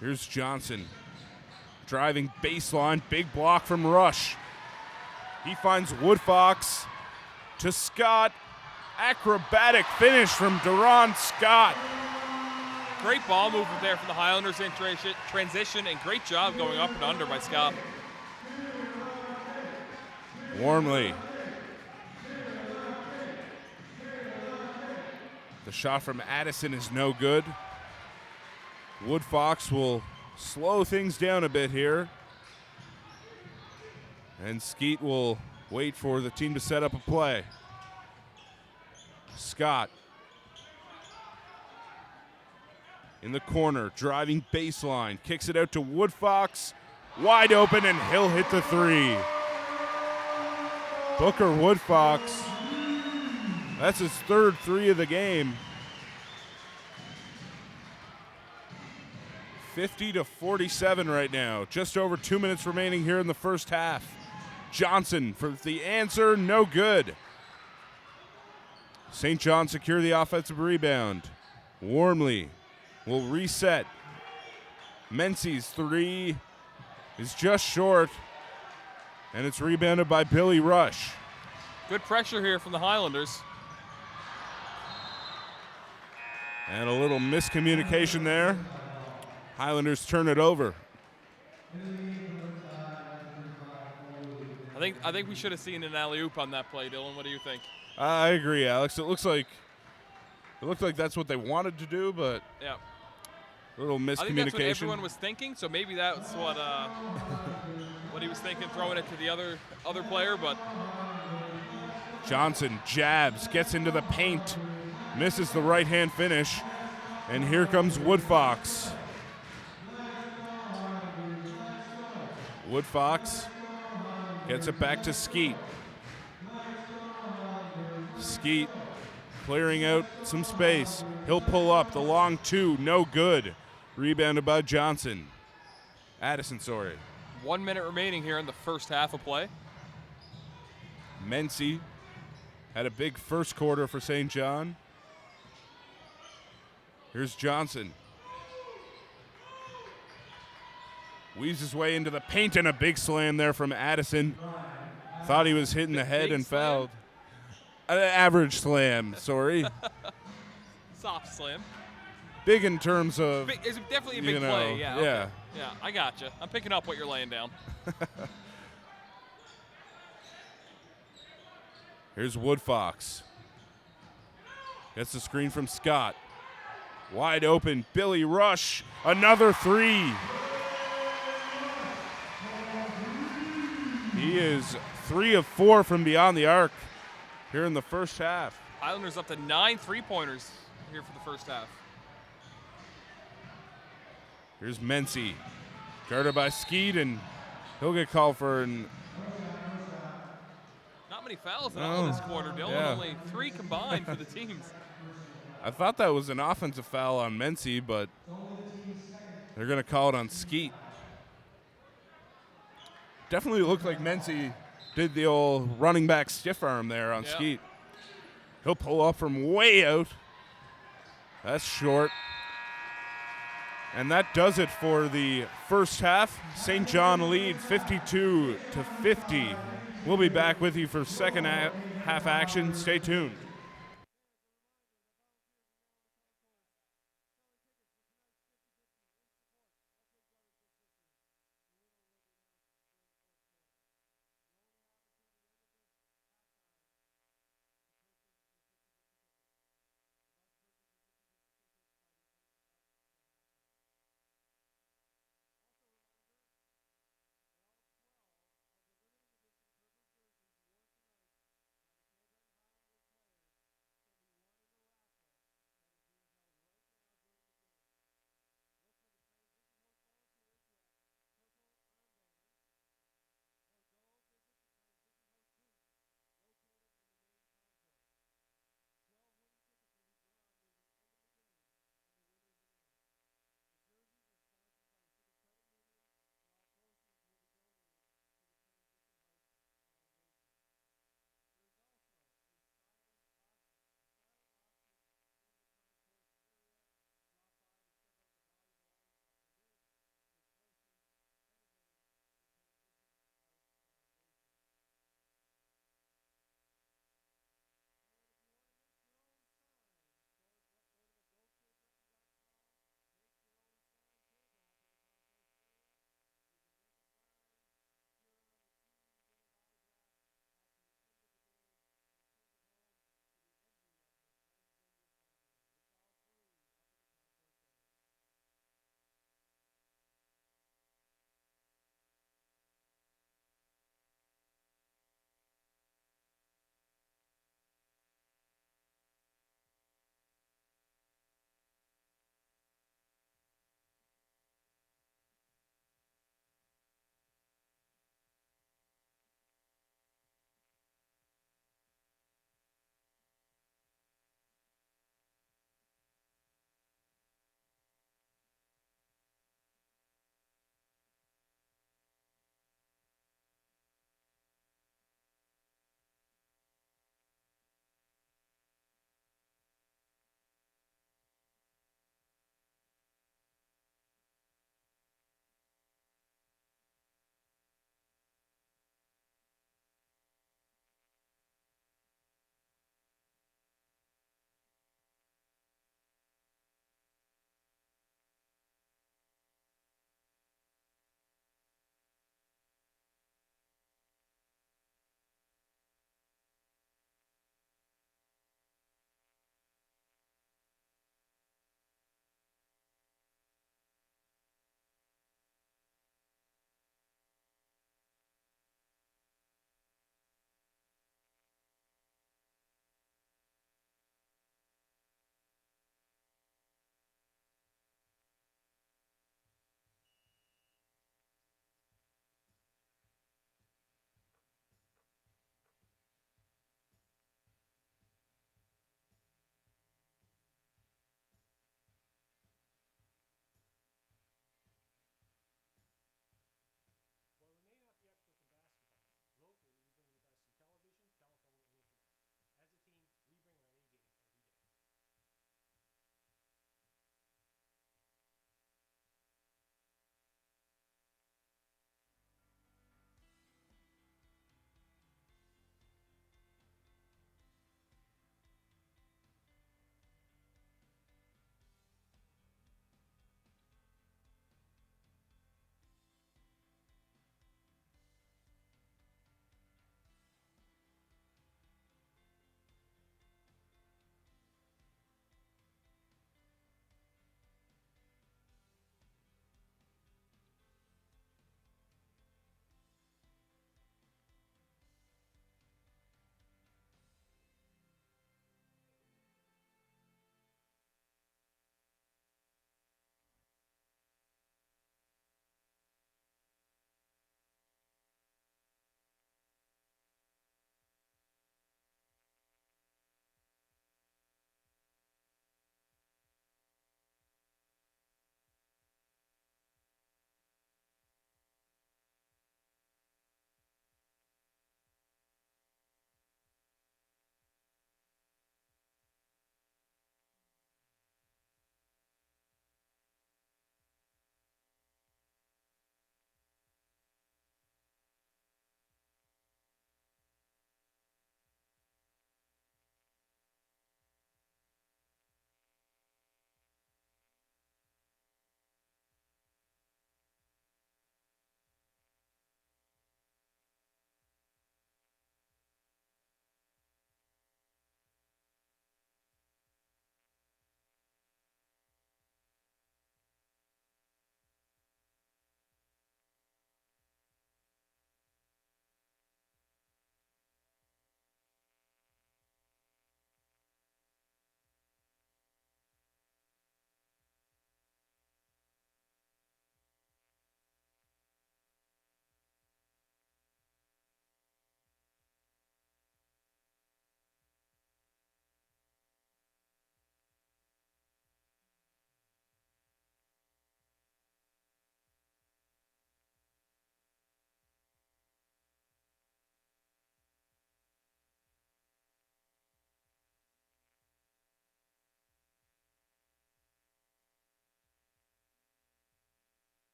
Here's Johnson. Driving baseline, big block from Rush. He finds Woodfox to Scott. Acrobatic finish from Duron Scott. Great ball movement there from the Highlanders in transition, and great job going up and under by Scott. Warmly. The shot from Addison is no good. Woodfox will slow things down a bit here. And Skeet will wait for the team to set up a play. Scott in the corner, driving baseline, kicks it out to Woodfox. Wide open, and he'll hit the three. Booker Woodfox. That's his third three of the game. 50-47 right now. Just over 2 minutes remaining here in the first half. Johnson for the answer, no good. St. John secure the offensive rebound. Warmly will reset. Menzies three is just short, and it's rebounded by Billy Rush. Good pressure here from the Highlanders. And a little miscommunication there. Highlanders turn it over. I think we should have seen an alley-oop on that play, Dylan. What do you think? I agree, Alex. It looked like that's what they wanted to do, but yeah, a little miscommunication. I think that's what everyone was thinking. So maybe that's what he was thinking, throwing it to the other player. But Johnson jabs, gets into the paint, misses the right-hand finish, and here comes Woodfox. Woodfox gets it back to Skeet. Skeet clearing out some space. He'll pull up the long two, no good. Rebounded by Johnson. Addison, sorry. 1 minute remaining here in the first half of play. Mency had a big first quarter for St. John. Here's Johnson. Weaves his way into the paint, and a big slam there from Addison. Thought he was hitting the head and fouled. Average slam, sorry. Soft slam. Big in terms of... It's definitely a big play, yeah. Okay. Yeah, I got you. I'm picking up what you're laying down. Here's Woodfox. Gets the screen from Scott. Wide open, Billy Rush. Another three. He is 3 of 4 from beyond the arc here in the first half. Highlanders up to 9 3-pointers here for the first half. Here's Mency, guarded by Skeet, and he'll get called for an. Not many fouls in all this quarter, Dylan. Yeah. Only 3 combined for the teams. I thought that was an offensive foul on Mency, but they're going to call it on Skeet. Definitely looked like Mency did the old running back stiff arm there on Skeet. He'll pull up from way out. That's short. And that does it for the first half. St. John lead 52-50. We'll be back with you for second half action. Stay tuned.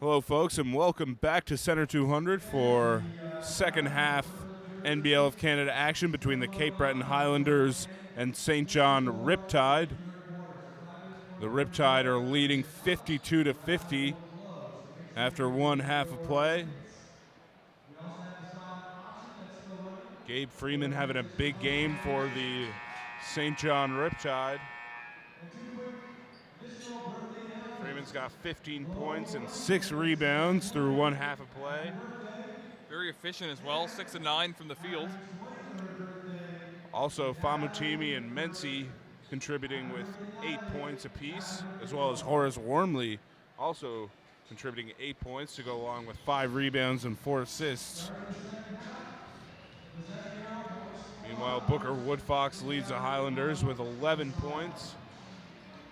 Hello, folks, and welcome back to Center 200 for second half NBL of Canada action between the Cape Breton Highlanders and St. John Riptide. The Riptide are leading 52-50 after one half of play. Gabe Freeman having a big game for the St. John Riptide. Freeman's got 15 points and 6 rebounds through one half of play. Very efficient as well, 6 of 9 from the field. Also, Famutimi and Mency contributing with 8 points apiece, as well as Horace Wormley also contributing 8 points to go along with 5 rebounds and 4 assists. Meanwhile, Booker Woodfox leads the Highlanders with 11 points,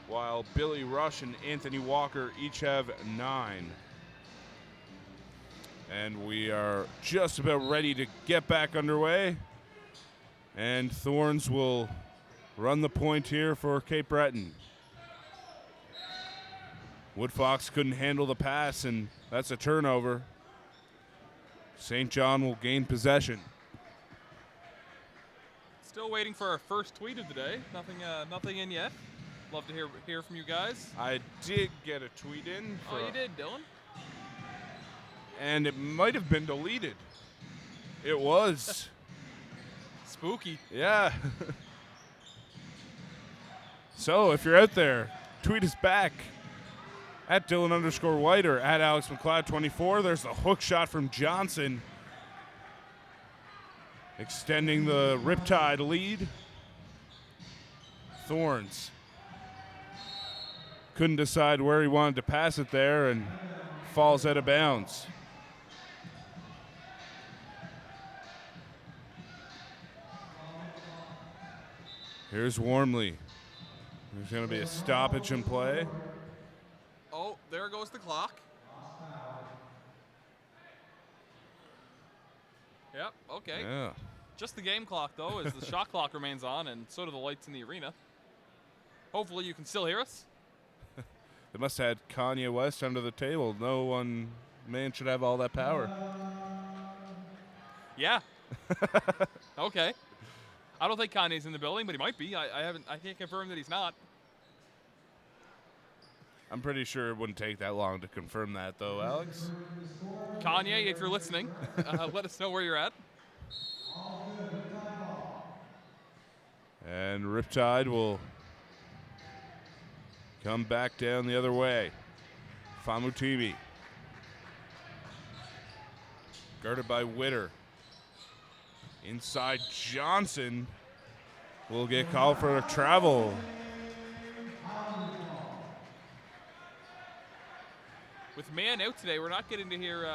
while Billy Rush and Anthony Walker each have 9. And we are just about ready to get back underway. And Thorns will run the point here for Cape Breton. Woodfox couldn't handle the pass, and that's a turnover. St. John will gain possession. Still waiting for our first tweet of the day. Nothing in yet. Love to hear from you guys. I did get a tweet in. Oh, you did, Dylan? And it might have been deleted. It was. Spooky. Yeah. So if you're out there, tweet us back at Dylan_White or at AlexMcLeod24. There's the hook shot from Johnson, extending the Riptide lead. Thorns couldn't decide where he wanted to pass it there and falls out of bounds. Here's Wormley. There's going to be a stoppage in play. Oh, there goes the clock. Yep, okay. Yeah. Just the game clock, though, as the shot clock remains on, and so do the lights in the arena. Hopefully you can still hear us. They must have had Kanye West under the table. No one man should have all that power. Yeah. Okay. I don't think Kanye's in the building, but he might be. I can't confirm that he's not. I'm pretty sure it wouldn't take that long to confirm that, though, Alex. Kanye, if you're listening, let us know where you're at. And Riptide will come back down the other way. Famutimi. Guarded by Witter. Inside Johnson will get called for a travel. With man out today, we're not getting to hear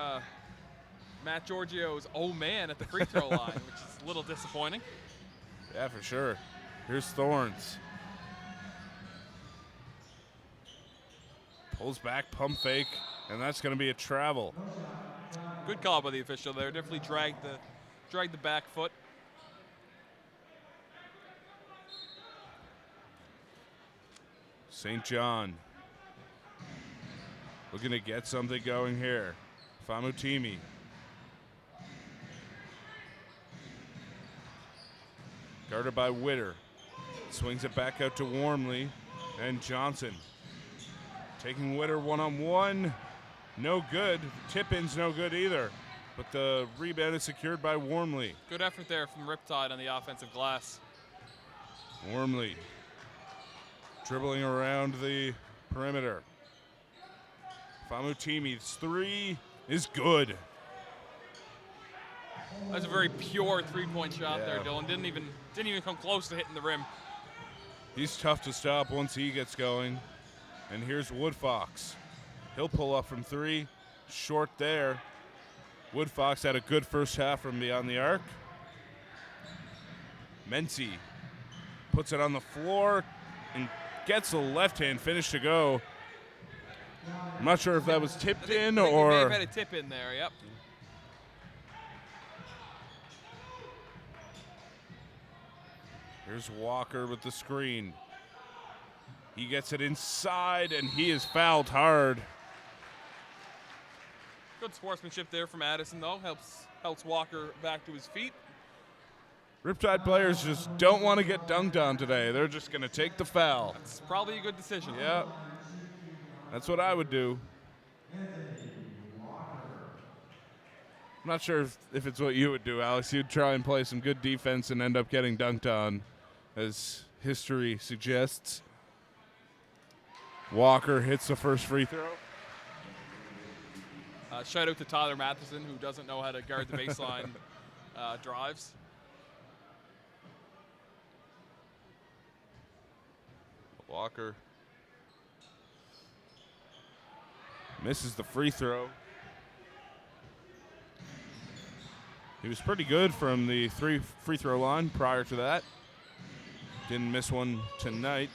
Matt Giorgio's "oh man" at the free throw line, which is a little disappointing. Yeah, for sure. Here's Thorns. Pulls back, pump fake, and that's going to be a travel. Good call by the official there. Definitely dragged the back foot. St. John looking to get something going here. Famutimi. Guarded by Witter. Swings it back out to Wormley and Johnson. Taking Witter one-on-one. No good. Tip-in's no good either. But the rebound is secured by Wormley. Good effort there from Riptide on the offensive glass. Wormley dribbling around the perimeter. Famutimi's three is good. That's a very pure three-point shot there, Dylan. Didn't even come close to hitting the rim. He's tough to stop once he gets going. And here's Woodfox. He'll pull up from three. Short there. Woodfox had a good first half from beyond the arc. Mency puts it on the floor and gets the left-hand finish to go. I'm not sure if that was tipped in or... He may have had a tip in there, yep. Here's Walker with the screen. He gets it inside, and he is fouled hard. Good sportsmanship there from Addison, though. Helps Walker back to his feet. Riptide players just don't want to get dunked on today. They're just going to take the foul. It's probably a good decision. Yeah, that's what I would do. I'm not sure if it's what you would do, Alex. You'd try and play some good defense and end up getting dunked on, as history suggests. Walker hits the first free throw. Shout out to Tyler Matheson, who doesn't know how to guard the baseline drives. Walker misses the free throw. He was pretty good from the free throw line prior to that. Didn't miss one tonight.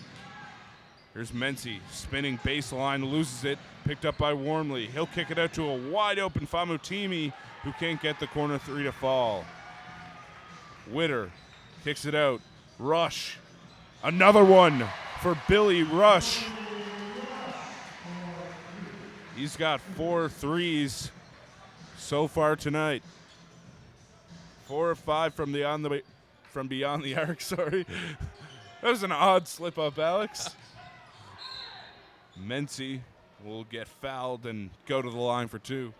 Here's Mency, spinning baseline, loses it, picked up by Wormley. He'll kick it out to a wide open Famutimi, who can't get the corner three to fall. Witter kicks it out. Rush, another one for Billy Rush. He's got 4 threes so far tonight. 4 or 5 from beyond the arc. Sorry, that was an odd slip up, Alex. Mency will get fouled and go to the line for 2.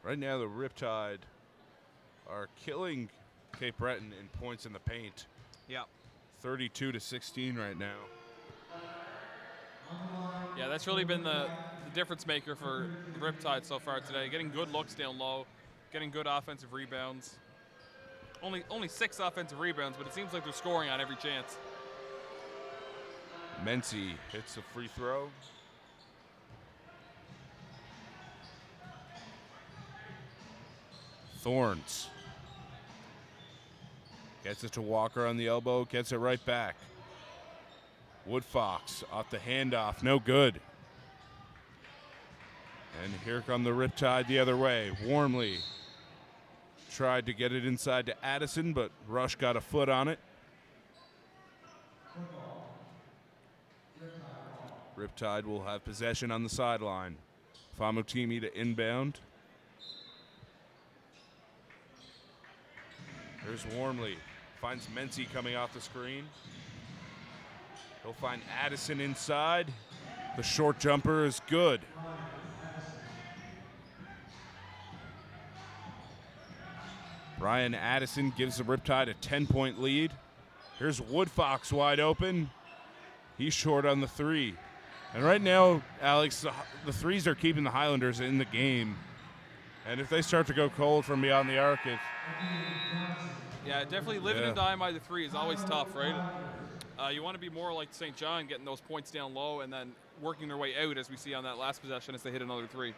Right now, the Riptide are killing Cape Breton in points in the paint. Yeah. 32-16 right now. Yeah, that's really been the difference maker for the Riptide so far today. Getting good looks down low, getting good offensive rebounds. Only 6 offensive rebounds, but it seems like they're scoring on every chance. Mency hits the free throw. Thorns gets it to Walker on the elbow, gets it right back. Woodfox off the handoff, no good. And here come the Riptide the other way. Wormley tried to get it inside to Addison, but Rush got a foot on it. Riptide will have possession on the sideline. Famutimi to inbound. There's Wormley. Finds Mency coming off the screen. He'll find Addison inside. The short jumper is good. Brian Addison gives the Riptide a 10-point lead. Here's Woodfox wide open. He's short on the 3. And right now, Alex, the threes are keeping the Highlanders in the game. And if they start to go cold from beyond the arc, yeah, definitely living and dying by the 3 is always tough, right? You want to be more like St. John, getting those points down low and then working their way out, as we see on that last possession as they hit another 3.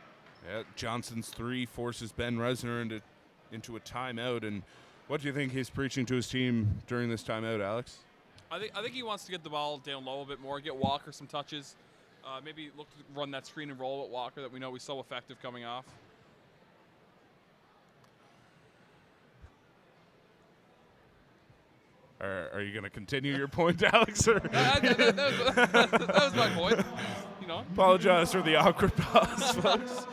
Yeah, Johnson's 3 forces Ben Resner into a timeout. And what do you think he's preaching to his team during this timeout, Alex? I think he wants to get the ball down low a bit more, get Walker some touches, maybe look to run that screen and roll at Walker that we know he's so effective coming off. Are you going to continue your point, Alex? Or that was my point. You know. Apologize for the awkward pause, folks.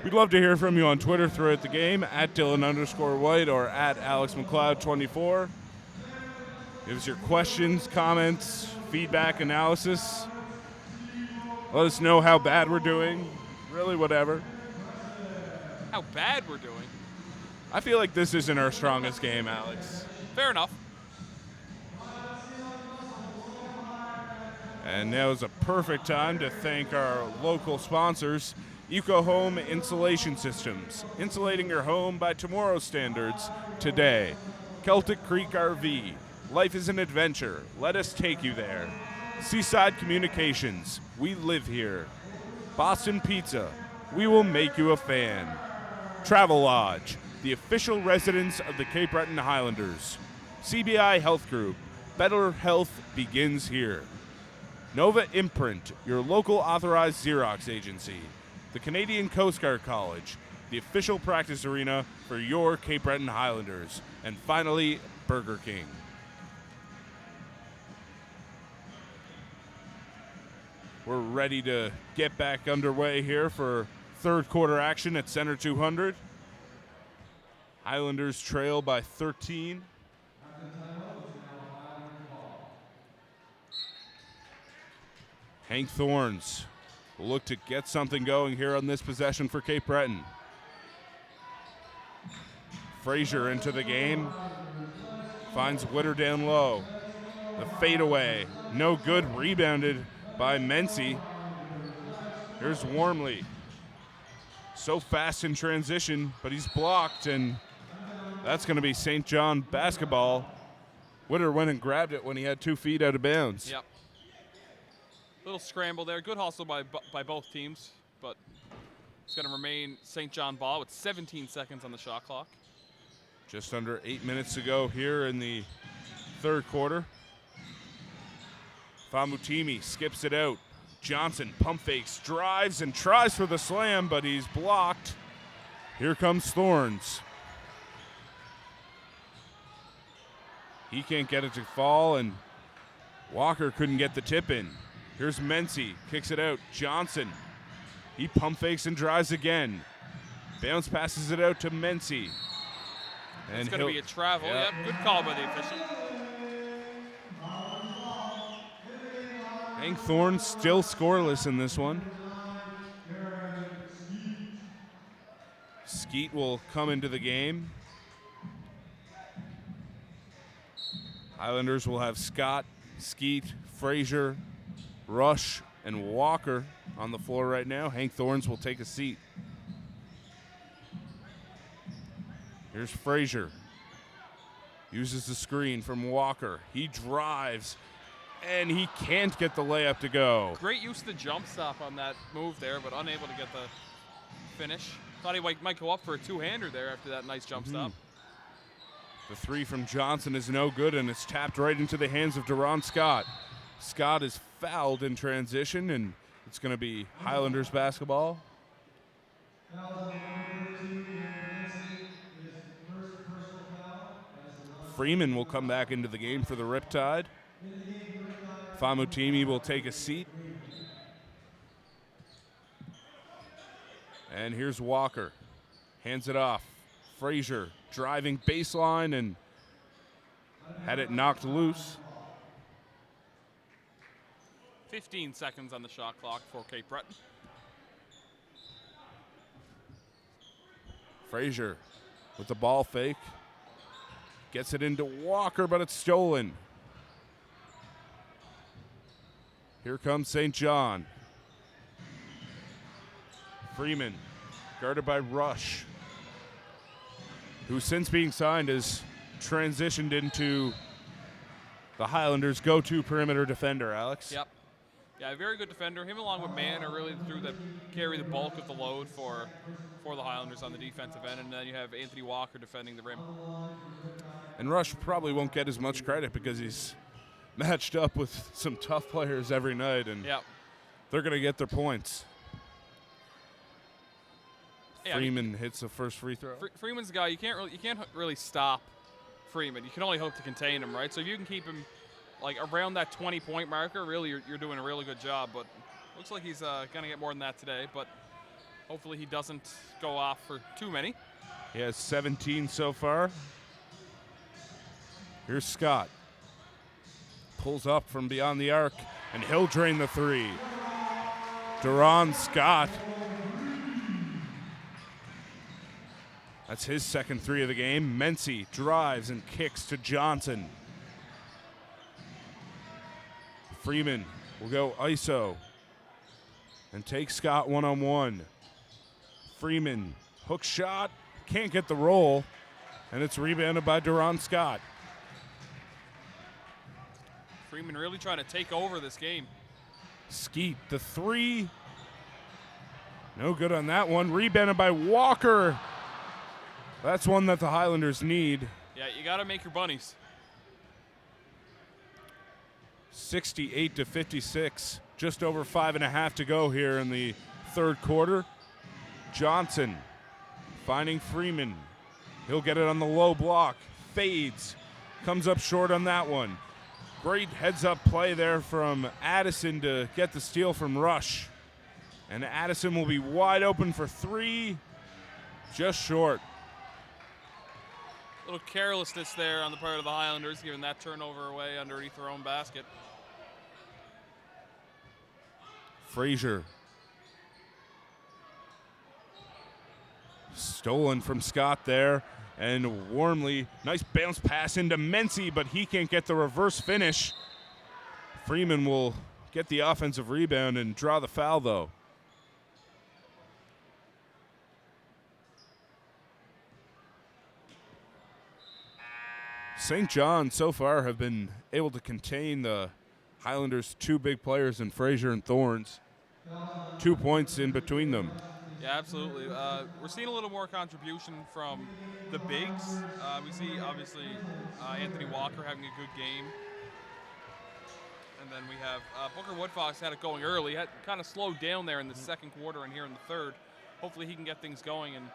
We'd love to hear from you on Twitter throughout the game, at Dylan_White or at AlexMcLeod24. Give us your questions, comments, feedback, analysis. Let us know how bad we're doing. Really, whatever. How bad we're doing? I feel like this isn't our strongest game, Alex. Fair enough. And now is a perfect time to thank our local sponsors, Eco Home Insulation Systems, insulating your home by tomorrow's standards today. Celtic Creek RV, life is an adventure, let us take you there. Seaside Communications, we live here. Boston Pizza, we will make you a fan. Travel Lodge, the official residence of the Cape Breton Highlanders. CBI Health Group, better health begins here. Nova Imprint, your local authorized Xerox agency. The Canadian Coast Guard College, the official practice arena for your Cape Breton Highlanders. And finally, Burger King. We're ready to get back underway here for third quarter action at Center 200. Highlanders trail by 13. Hank Thorns will look to get something going here on this possession for Cape Breton. Frazier into the game. Finds Witter down low. The fadeaway, no good, rebounded by Mency. Here's Wormley. So fast in transition, but he's blocked, and that's going to be St. John basketball. Witter went and grabbed it when he had 2 feet out of bounds. Yep. Little scramble there. Good hustle by both teams, but it's going to remain St. John ball with 17 seconds on the shot clock. Just under 8 minutes to go here in the third quarter. Famutimi skips it out. Johnson pump fakes, drives, and tries for the slam, but he's blocked. Here comes Thorns. He can't get it to fall, and Walker couldn't get the tip in. Here's Mency, kicks it out. Johnson, he pump fakes and drives again. Bounce passes it out to Mency. It's going to be a travel. Yep, good call by the official. Hank Thorns still scoreless in this one. Skeet will come into the game. Highlanders will have Scott, Skeet, Frazier, Rush, and Walker on the floor right now. Hank Thorns will take a seat. Here's Frazier. Uses the screen from Walker. He drives, and he can't get the layup to go. Great use of the jump stop on that move there, but unable to get the finish. Thought he might go up for a two-hander there after that nice jump stop. The three from Johnson is no good, and it's tapped right into the hands of Deron Scott. Scott is fouled in transition, and it's going to be Highlanders basketball. Freeman will come back into the game for the Riptide. Famutimi will take a seat. And here's Walker. Hands it off. Frazier driving baseline and had it knocked loose. 15 seconds on the shot clock for Cape Breton. Frazier with the ball fake. Gets it into Walker, but it's stolen. Here comes St. John. Freeman, guarded by Rush, who since being signed has transitioned into the Highlanders' go-to perimeter defender, Alex. Yep. Yeah, a very good defender. Him along with Mann are really carry the bulk of the load for the Highlanders on the defensive end, and then you have Anthony Walker defending the rim. And Rush probably won't get as much credit because he's matched up with some tough players every night, and they're going to get their points. Yeah, Freeman hits the first free throw. Freeman's the guy you can't really stop Freeman. You can only hope to contain him, right? So if you can keep him like around that 20-point marker, really you're doing a really good job. But looks like he's going to get more than that today. But hopefully he doesn't go off for too many. He has 17 so far. Here's Scott. Pulls up from beyond the arc, and he'll drain the three. Deron Scott. That's his second three of the game. Mency drives and kicks to Johnson. Freeman will go ISO and take Scott one-on-one. Freeman, hook shot, can't get the roll, and it's rebounded by Deron Scott. Freeman really trying to take over this game. Skeet, the three. No good on that one. Rebounded by Walker. That's one that the Highlanders need. Yeah, you got to make your bunnies. 68-56. Just over 5.5 to go here in the third quarter. Johnson finding Freeman. He'll get it on the low block. Fades. comes up short on that one. Great heads-up play there from Addison to get the steal from Rush. And Addison will be wide open for three, just short. A little carelessness there on the part of the Highlanders, giving that turnover away underneath their own basket. Frazier. Stolen from Scott there. And Warmly, nice bounce pass into Mency, but he can't get the reverse finish. Freeman will get the offensive rebound and draw the foul, though. St. John so far have been able to contain the Highlanders' two big players in Frazier and Thorns. 2 points in between them. Yeah, absolutely. We're seeing a little more contribution from the bigs. We see, obviously, Anthony Walker having a good game. And then we have Booker Woodfox had it going early. Had kind of slowed down there in the second quarter and here in the third. Hopefully he can get things going and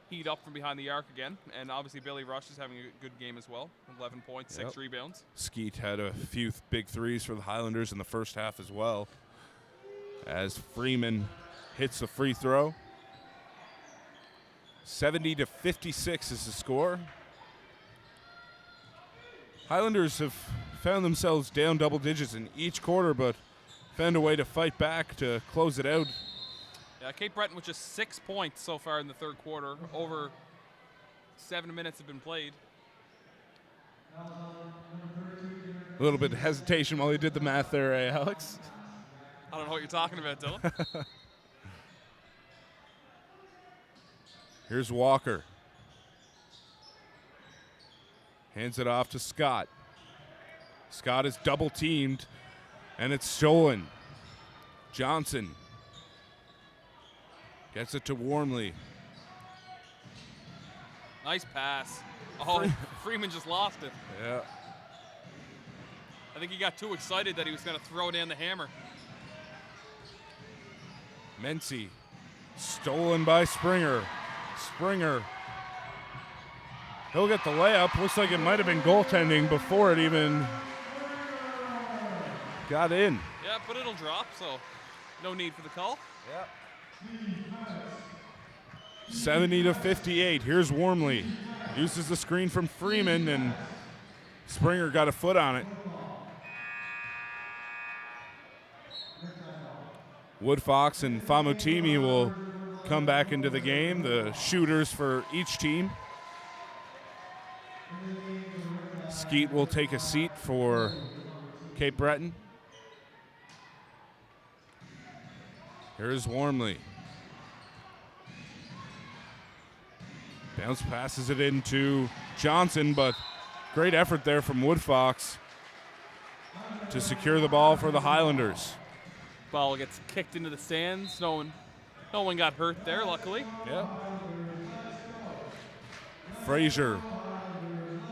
heat up from behind the arc again. And obviously Billy Rush is having a good game as well. 11 points, 6 rebounds. Skeet had a few big threes for the Highlanders in the first half as well. As Freeman hits the free throw. 70-56 is the score. Highlanders have found themselves down double digits in each quarter, but found a way to fight back to close it out. Yeah, Cape Breton with just 6 points so far in the third quarter. Over 7 minutes have been played. A little bit of hesitation while he did the math there, Alex? I don't know what you're talking about, Dylan. Here's Walker. Hands it off to Scott. Scott is double teamed, and it's stolen. Johnson gets it to Warmly. Nice pass. Oh, Freeman just lost it. Yeah. I think he got too excited that he was going to throw down the hammer. Mency, stolen by Springer. Springer, he'll get the layup. Looks like it might have been goaltending before it even got in. Yeah, but it'll drop, so no need for the call. Yep. 70-58. Here's Warmly. Uses the screen from Freeman, and Springer got a foot on it. Woodfox and Famutimi will come back into the game, the shooters for each team. Skeet will take a seat for Cape Breton. Here's Warmly. Bounce passes it into Johnson, but great effort there from Woodfox to secure the ball for the Highlanders. Ball gets kicked into the stands. No one got hurt there, luckily. Yeah. Frazier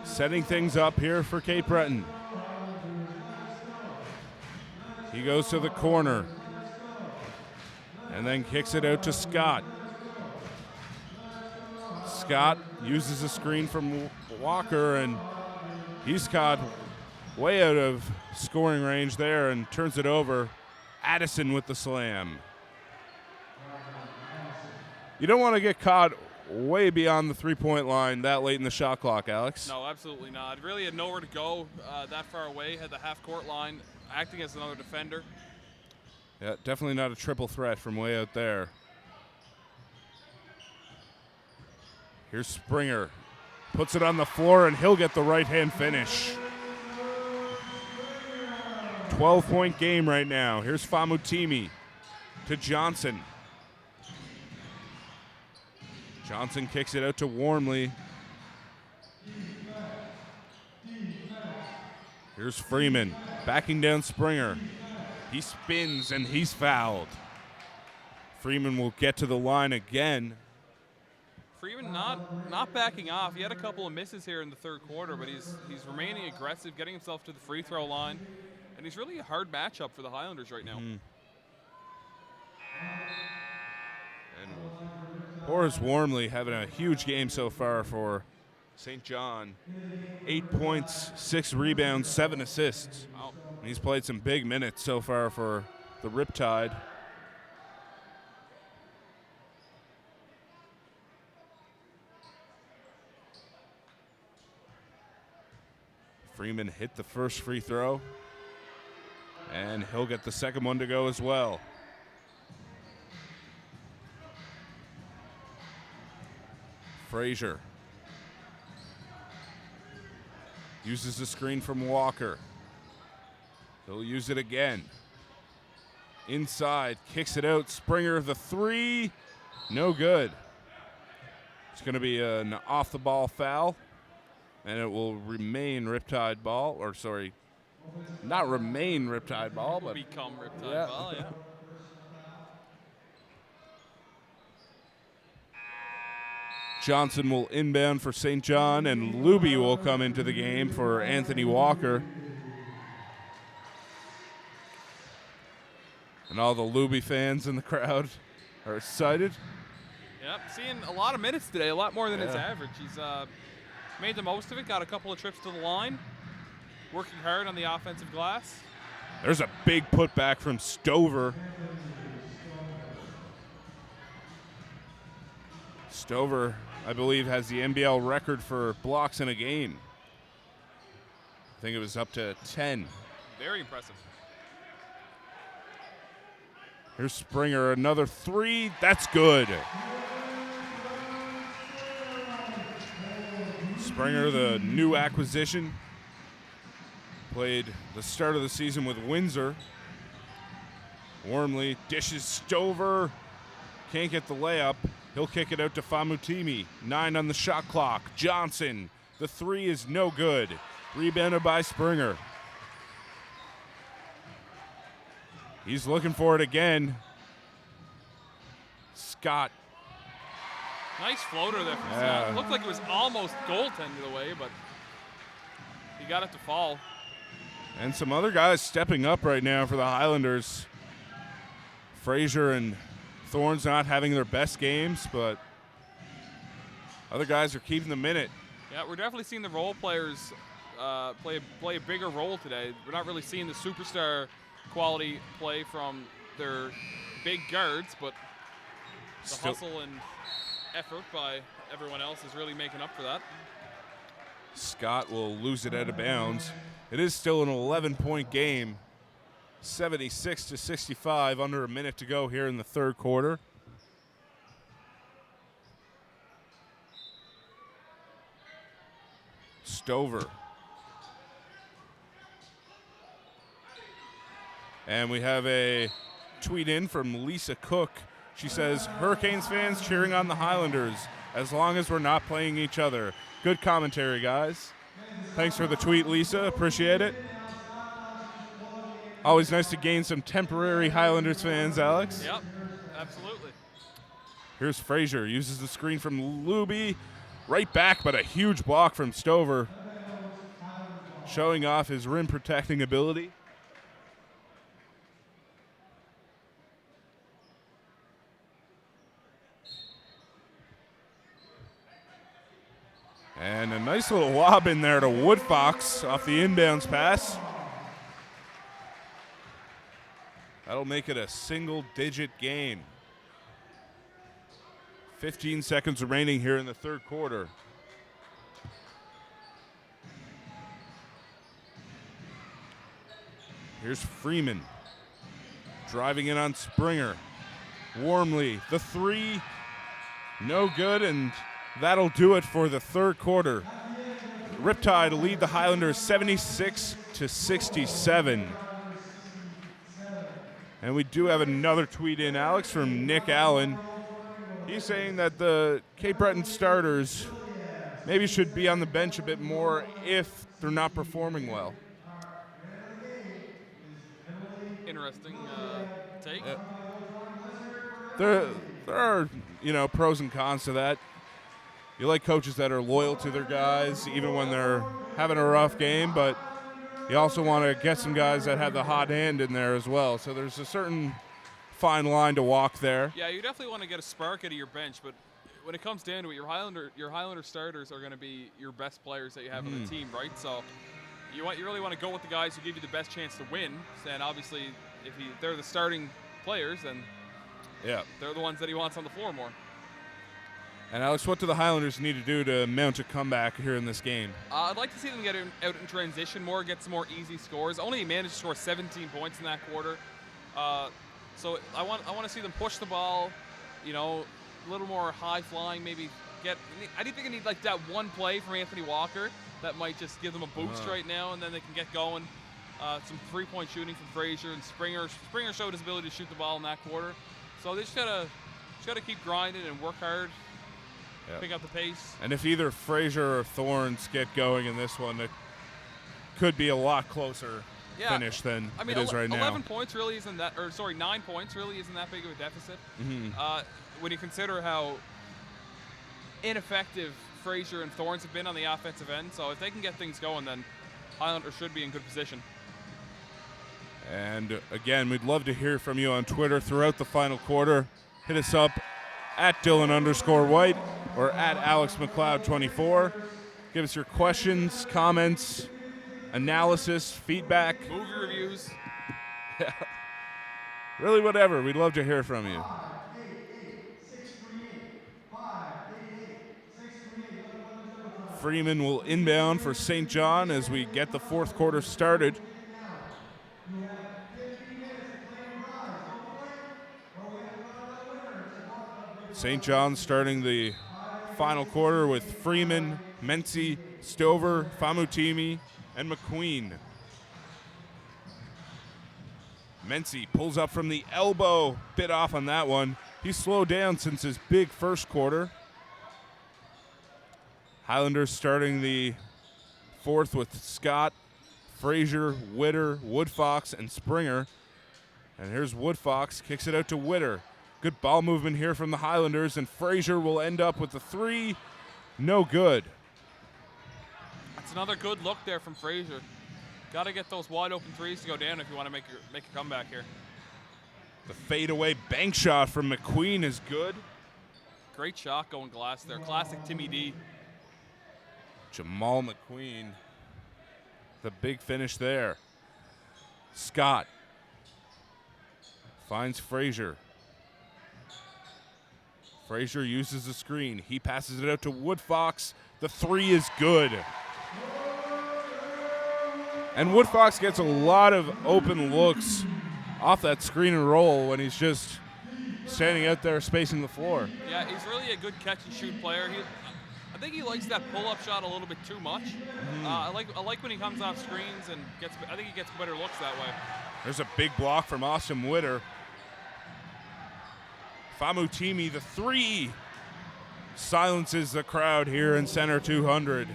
setting things up here for Cape Breton. He goes to the corner and then kicks it out to Scott. Scott uses a screen from Walker, and he's caught way out of scoring range there and turns it over. Addison with the slam. You don't want to get caught way beyond the three-point line that late in the shot clock, Alex. No, absolutely not. Really had nowhere to go that far away, had the half-court line, acting as another defender. Yeah, definitely not a triple threat from way out there. Here's Springer. Puts it on the floor, and he'll get the right-hand finish. 12-point game right now. Here's Famutimi to Johnson. Johnson kicks it out to Warmly. Here's Freeman backing down Springer. He spins, and he's fouled. Freeman will get to the line again. Freeman not backing off. He had a couple of misses here in the third quarter, but he's remaining aggressive, getting himself to the free throw line, and he's really a hard matchup for the Highlanders right now. And Horace Warmly having a huge game so far for St. John, 8 points, 6 rebounds, 7 assists. Wow. He's played some big minutes so far for the Riptide. Freeman hit the first free throw, and he'll get the second one to go as well. Frazier uses the screen from Walker. He'll use it again. Inside, kicks it out. Springer, the three, no good. It's going to be an off-the-ball foul, and it will remain Riptide ball, or sorry, not remain Riptide ball, but become Riptide ball, yeah. Johnson will inbound for St. John, and Luby will come into the game for Anthony Walker. And all the Luby fans in the crowd are excited. Yep, seeing a lot of minutes today, a lot more than his average. He's made the most of it, got a couple of trips to the line, working hard on the offensive glass. There's a big putback from Stover. Stover, I believe, has the NBL record for blocks in a game. I think it was up to 10. Very impressive. Here's Springer, another three. That's good. Springer, the new acquisition, played the start of the season with Windsor. Warmly dishes Stover. Can't get the layup. He'll kick it out to Famutimi. 9 on the shot clock. Johnson, the three is no good. Rebounded by Springer. He's looking for it again. Scott. Nice floater there from Scott. Looked like it was almost goaltended away, but he got it to fall. And some other guys stepping up right now for the Highlanders. Frazier and Thorne's not having their best games, but other guys are keeping the minute. Yeah, we're definitely seeing the role players play a bigger role today. We're not really seeing the superstar quality play from their big guards, but the hustle and effort by everyone else is really making up for that. Scott will lose it out of bounds. It is still an 11-point game. 76-65, under a minute to go here in the third quarter. Stover. And we have a tweet in from Lisa Cook. She says, Hurricanes fans cheering on the Highlanders as long as we're not playing each other. Good commentary, guys. Thanks for the tweet, Lisa. Appreciate it. Always nice to gain some temporary Highlanders fans, Alex. Yep, absolutely. Here's Frazier. Uses the screen from Luby. Right back, but a huge block from Stover. Showing off his rim protecting ability. And a nice little lob in there to Woodfox off the inbounds pass. That'll make it a single-digit game. 15 seconds remaining here in the third quarter. Here's Freeman. Driving in on Springer. Warmly, the three, no good, and that'll do it for the third quarter. Riptide lead the Highlanders 76-67. And we do have another tweet in, Alex, from Nick Allen. He's saying that the Cape Breton starters maybe should be on the bench a bit more if they're not performing well. Interesting take. There are, pros and cons to that. You like coaches that are loyal to their guys even when they're having a rough game, but you also want to get some guys that have the hot hand in there as well. So there's a certain fine line to walk there. Yeah, you definitely want to get a spark out of your bench, but when it comes down to it, your Highlander starters are going to be your best players that you have on the team, right? So you really want to go with the guys who give you the best chance to win. And obviously, if they're the starting players, then they're the ones that he wants on the floor more. And Alex, what do the Highlanders need to do to mount a comeback here in this game? I'd like to see them get out in transition more, get some more easy scores. Only managed to score 17 points in that quarter. So I want to see them push the ball, a little more high flying, maybe I think they need like that one play from Anthony Walker that might just give them a boost right now, and then they can get going. Some 3-point shooting from Frazier and Springer. Springer showed his ability to shoot the ball in that quarter. So they just gotta keep grinding and work hard. Pick up the pace. And if either Frazier or Thorns get going in this one, it could be a lot closer finish than it is right now. 11 points really isn't that, 9 points really isn't that big of a deficit. When you consider how ineffective Frazier and Thorns have been on the offensive end. So if they can get things going, then Highlanders should be in good position. And again, we'd love to hear from you on Twitter throughout the final quarter. Hit us up at Dylan_White or at AlexMcLeod24. Give us your questions, comments, analysis, feedback. Movie reviews. Really whatever. We'd love to hear from you. Freeman will inbound for St. John as we get the fourth quarter started. St. John starting the final quarter with Freeman, Mency, Stover, Famutimi, and McQueen. Mency pulls up from the elbow, bit off on that one. He's slowed down since his big first quarter. Highlanders starting the fourth with Scott, Frazier, Witter, Woodfox, and Springer. And here's Woodfox, kicks it out to Witter. Good ball movement here from the Highlanders, and Frazier will end up with the three. No good. That's another good look there from Frazier. Got to get those wide open threes to go down if you want to make a comeback here. The fadeaway bank shot from McQueen is good. Great shot going glass there. Classic Timmy D. Jamal McQueen. The big finish there. Scott finds Frazier. Frazier uses the screen. He passes it out to Woodfox. The three is good. And Woodfox gets a lot of open looks off that screen and roll when he's just standing out there spacing the floor. Yeah, he's really a good catch and shoot player. I think he likes that pull-up shot a little bit too much. I like when he comes off screens and I think he gets better looks that way. There's a big block from Austin Witter. Famutimi, the three, silences the crowd here in Center 200.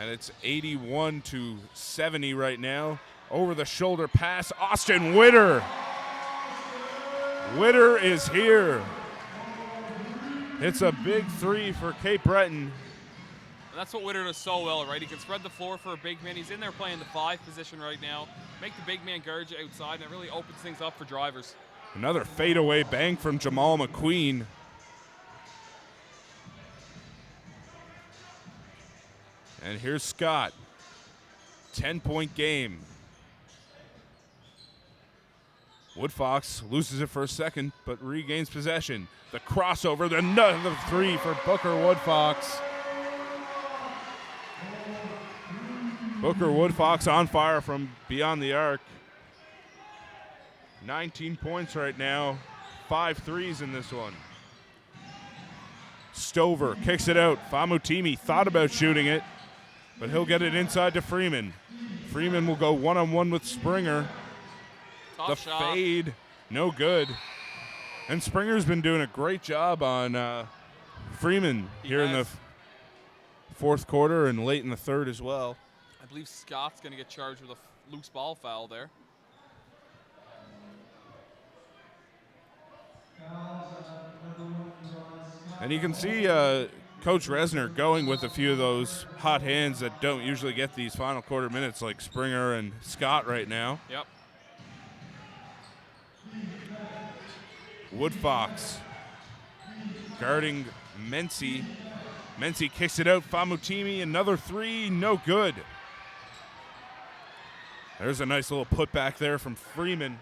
And it's 81-70 right now. Over the shoulder pass, Austin Witter. Witter is here. It's a big three for Cape Breton. And that's what Witter does so well, right? He can spread the floor for a big man. He's in there playing the 5 position right now. Make the big man guard you outside, and it really opens things up for drivers. Another fadeaway bank from Jamal McQueen. And here's Scott. 10-point game. Woodfox loses it for a second, but regains possession. The crossover, another three for Booker Woodfox. Booker Woodfox on fire from beyond the arc. 19 points right now. 5 threes in this one. Stover kicks it out. Famutimi thought about shooting it, but he'll get it inside to Freeman. Freeman will go one-on-one with Springer. The fade, no good. And Springer's been doing a great job on Freeman here in the fourth quarter and late in the third as well. I believe Scott's going to get charged with a loose ball foul there. And you can see Coach Resner going with a few of those hot hands that don't usually get these final quarter minutes, like Springer and Scott right now. Yep. Woodfox guarding Mency. Mency kicks it out. Famutimi, another three, no good. There's a nice little putback there from Freeman.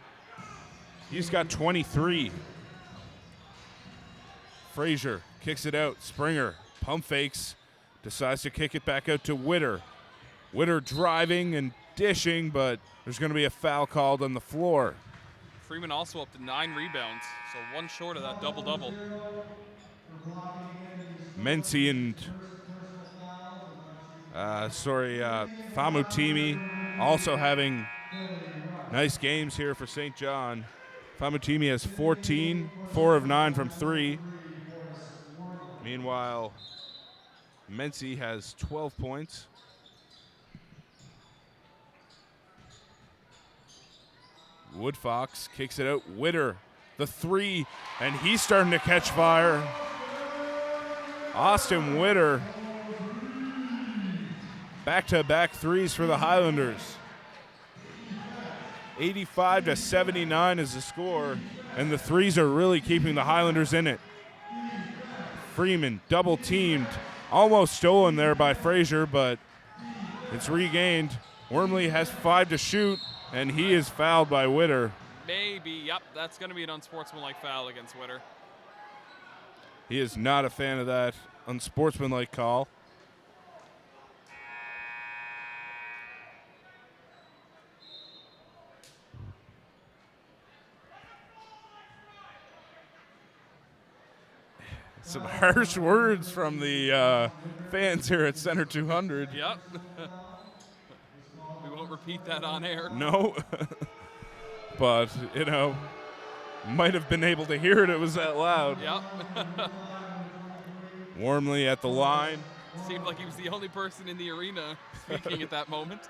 He's got 23. Frazier kicks it out. Springer pump fakes, decides to kick it back out to Witter. Witter driving and dishing, but there's going to be a foul called on the floor. Freeman also up to 9 rebounds, so one short of that double-double. Mency and Famutimi also having nice games here for St. John. Famutimi has 14, 4 of 9 from 3. Meanwhile, Mency has 12 points. Woodfox kicks it out. Witter, the three, and he's starting to catch fire. Austin Witter, back-to-back threes for the Highlanders. 85-79 is the score, and the threes are really keeping the Highlanders in it. Freeman double-teamed, almost stolen there by Frazier, but it's regained. Wormley has 5 to shoot, and he is fouled by Witter. Maybe, yep, that's going to be an unsportsmanlike foul against Witter. He is not a fan of that unsportsmanlike call. Some harsh words from the fans here at Center 200. Yep. We won't repeat that on air. No. But, you know, might have been able to hear it. It was that loud. Yep. Wormley at the line. Seemed like he was the only person in the arena speaking at that moment.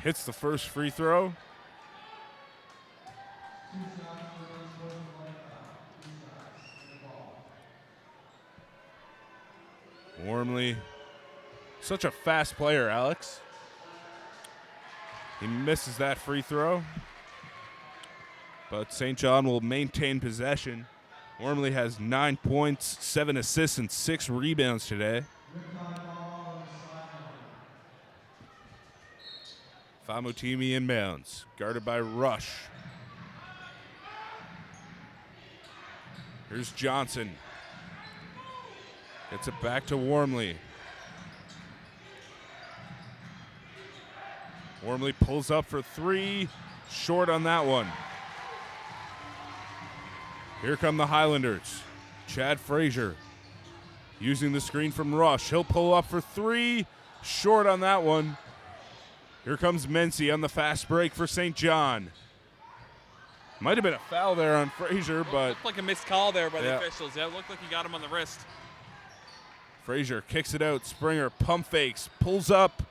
Hits the first free throw. Wormley, such a fast player, Alex. He misses that free throw. But St. John will maintain possession. Wormley has 9 points, 7 assists, and 6 rebounds today. Famutimi inbounds, guarded by Rush. Here's Johnson. Gets it back to Wormley. Wormley pulls up for 3, short on that one. Here come the Highlanders. Chad Frazier using the screen from Rush. He'll pull up for 3, short on that one. Here comes Mency on the fast break for St. John. Might have been a foul there on Frazier, but... Looked like a missed call there by the officials. Yeah, it looked like he got him on the wrist. Frazier kicks it out. Springer pump fakes, pulls up,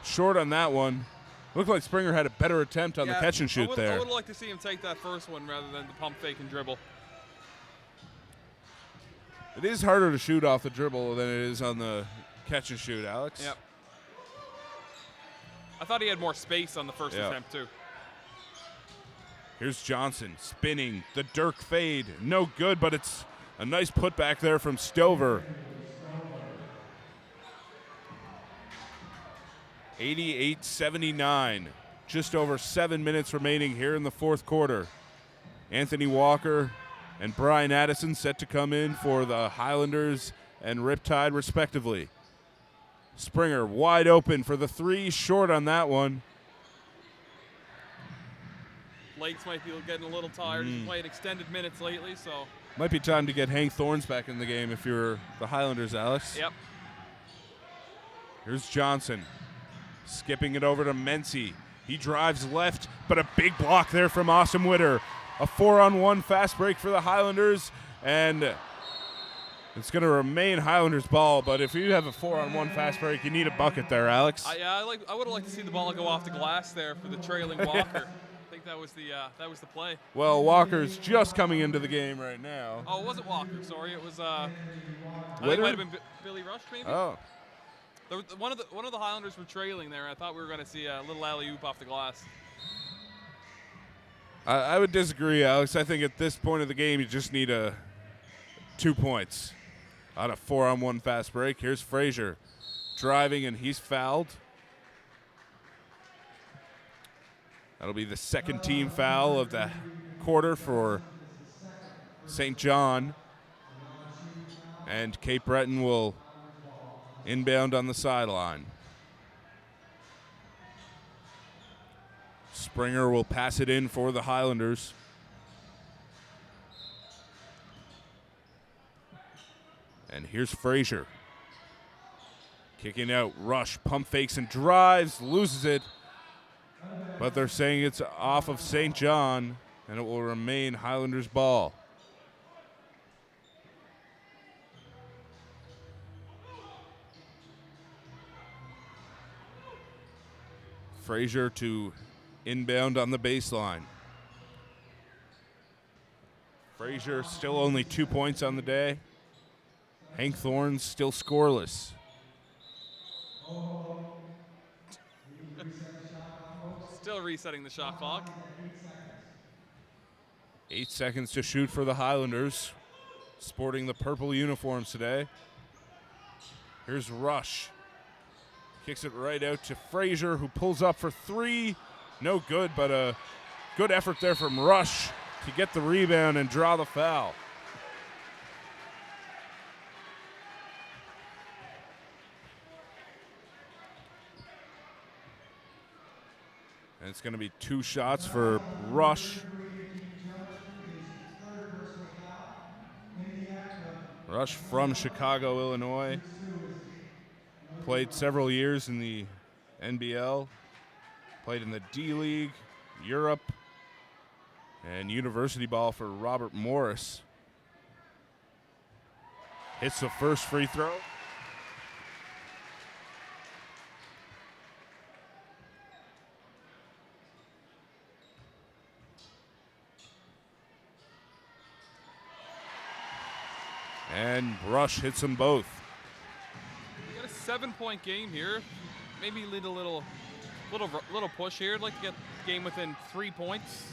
short on that one. Looked like Springer had a better attempt on the catch and shoot there. I would like to see him take that first one rather than the pump fake and dribble. It is harder to shoot off the dribble than it is on the catch and shoot, Alex. Yep. I thought he had more space on the first attempt, too. Here's Johnson spinning. The Dirk fade. No good, but it's a nice putback there from Stover. 88-79. Just over 7 minutes remaining here in the fourth quarter. Anthony Walker and Brian Addison set to come in for the Highlanders and Riptide, respectively. Springer wide open for the 3, short on that one. Legs might be getting a little tired. He's played extended minutes lately, so. Might be time to get Hank Thorns back in the game if you're the Highlanders, Alex. Yep. Here's Johnson. Skipping it over to Mency. He drives left, but a big block there from Austin Witter. A 4-on-1 fast break for the Highlanders, and it's going to remain Highlanders ball, but if you have a 4-on-1 fast break, you need a bucket there, Alex. I would have liked to see the ball go off the glass there for the trailing Walker. I think that was the play. Well, Walker's just coming into the game right now. Oh, it wasn't Walker, sorry. It was I think Witter? it might have been Billy Rush, maybe. Oh. One of the Highlanders were trailing there. I thought we were going to see a little alley-oop off the glass. I would disagree, Alex. I think at this point of the game, you just need 2 points on a 4-on-1 fast break. Here's Frazier driving, and he's fouled. That'll be the second team foul of the quarter for St. John. And Cape Breton will inbound on the sideline. Springer will pass it in for the Highlanders. And here's Frazier. Kicking out, Rush, pump fakes and drives, loses it. But they're saying it's off of St. John, and it will remain Highlanders ball. Frazier to inbound on the baseline. Frazier still only 2 points on the day. Hank Thorne's still scoreless. Still resetting the shot clock. 8 seconds to shoot for the Highlanders, sporting the purple uniforms today. Here's Rush. Kicks it right out to Frazier, who pulls up for three. No good, but a good effort there from Rush to get the rebound and draw the foul. And it's going to be 2 shots for Rush. Rush from Chicago, Illinois. Played several years in the NBL. Played in the D-League, Europe, and university ball for Robert Morris. Hits the first free throw. And Rush hits them both. We got a 7-point game here. Maybe lead a little push here. I'd like to get the game within 3 points.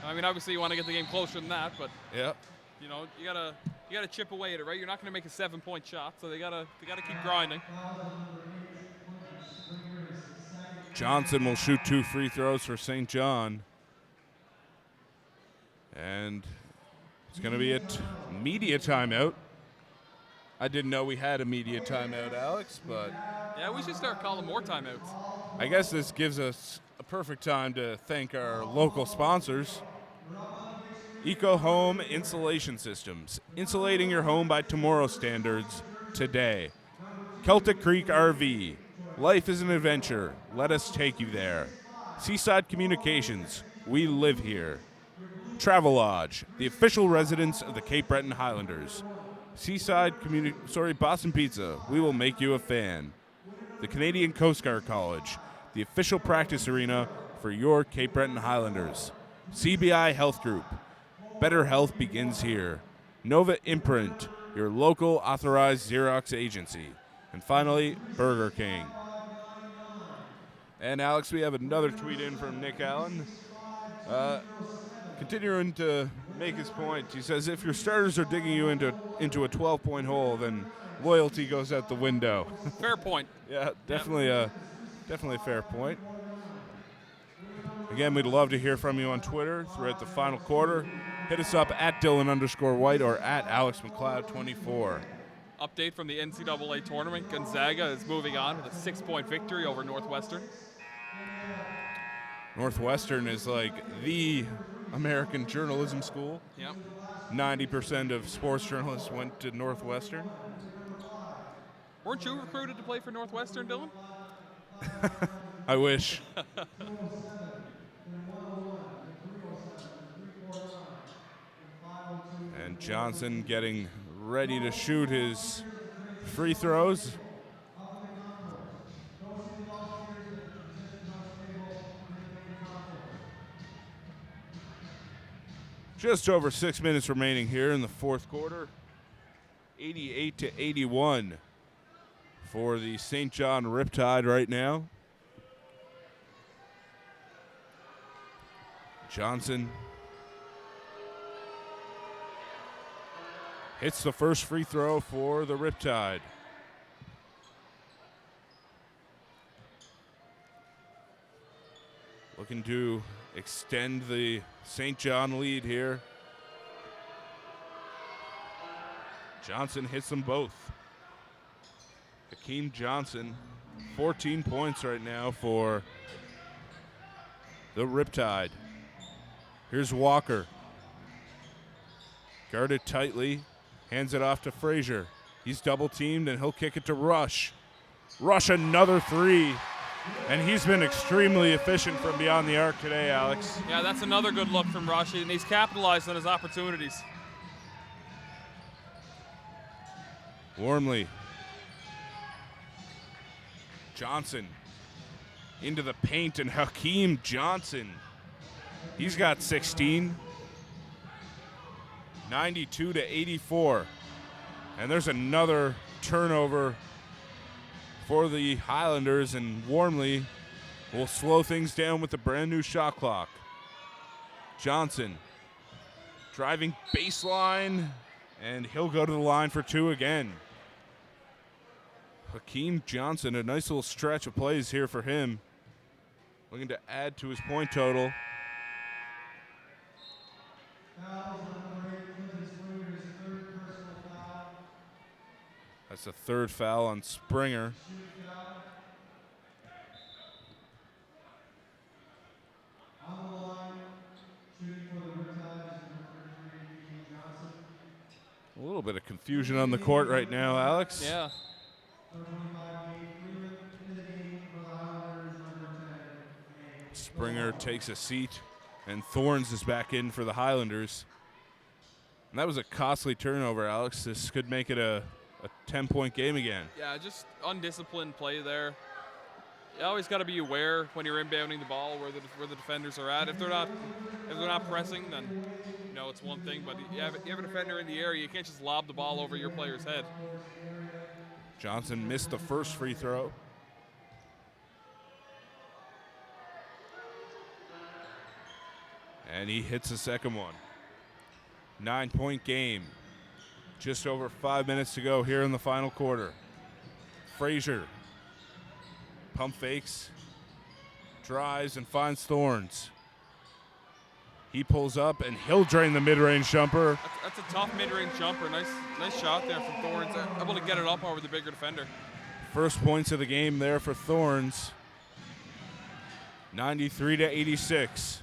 I mean, obviously you want to get the game closer than that, but yeah, you know, you gotta chip away at it, right? You're not going to make a 7-point shot, so they gotta keep grinding. Johnson will shoot 2 free throws for St. John. And it's going to be a media timeout. I didn't know we had a media timeout, Alex, but yeah, we should start calling more timeouts. I guess this gives us a perfect time to thank our local sponsors. Eco Home Insulation Systems, insulating your home by tomorrow standards today. Celtic Creek RV, life is an adventure. Let us take you there. Seaside Communications, we live here. Travelodge, the official residence of the Cape Breton Highlanders. Boston Pizza, we will make you a fan. The Canadian Coast Guard College, the official practice arena for your Cape Breton Highlanders. CBI Health Group, better health begins here. Nova Imprint, your local authorized Xerox agency. And finally, Burger King. And Alex, we have another tweet in from Nick Allen. Continuing to make his point, he says, if your starters are digging you into a 12-point hole, then loyalty goes out the window. Fair point. Yeah, definitely a fair point. Again, we'd love to hear from you on Twitter throughout the final quarter. Hit us up at Dylan_White or at AlexMcLeod24. Update from the NCAA tournament. Gonzaga is moving on with a 6-point victory over Northwestern. Northwestern is like the American journalism school. Yep. 90% of sports journalists went to Northwestern. Weren't you recruited to play for Northwestern, Dylan? I wish. And Johnson getting ready to shoot his free throws. Just over 6 minutes remaining here in the fourth quarter. 88-81 for the St. John Riptide right now. Johnson hits the first free throw for the Riptide. Looking to extend the St. John lead here. Johnson hits them both. Hakeem Johnson, 14 points right now for the Riptide. Here's Walker. Guarded tightly, hands it off to Frazier. He's double teamed and he'll kick it to Rush. Rush, another three. And he's been extremely efficient from beyond the arc today, Alex. Yeah, that's another good look from Rush, and he's capitalized on his opportunities. Warmly. Johnson into the paint, and Hakeem Johnson. He's got 16. 92 to 84. And there's another turnover for the Highlanders, and Warmly will slow things down with the brand new shot clock. Johnson driving baseline, and he'll go to the line for two again. Hakeem Johnson, a nice little stretch of plays here for him. Looking to add to his point total. That's the third foul on Springer. A little bit of confusion on the court right now, Alex. Yeah. Springer takes a seat, and Thorns is back in for the Highlanders. And that was a costly turnover, Alex. This could make it a 10-point game again. Yeah, just undisciplined play there. You always got to be aware when you're inbounding the ball where the defenders are at. If they're not pressing, then it's one thing. But you have a defender in the area, you can't just lob the ball over your player's head. Johnson missed the first free throw. And he hits the second one. 9-point game. Just over 5 minutes to go here in the final quarter. Frazier pump fakes, drives, and finds Thorns. He pulls up, and he'll drain the mid-range jumper. That's a tough mid-range jumper. Nice shot there from Thorns. Able to get it up over the bigger defender. First points of the game there for Thorns. 93 to 86.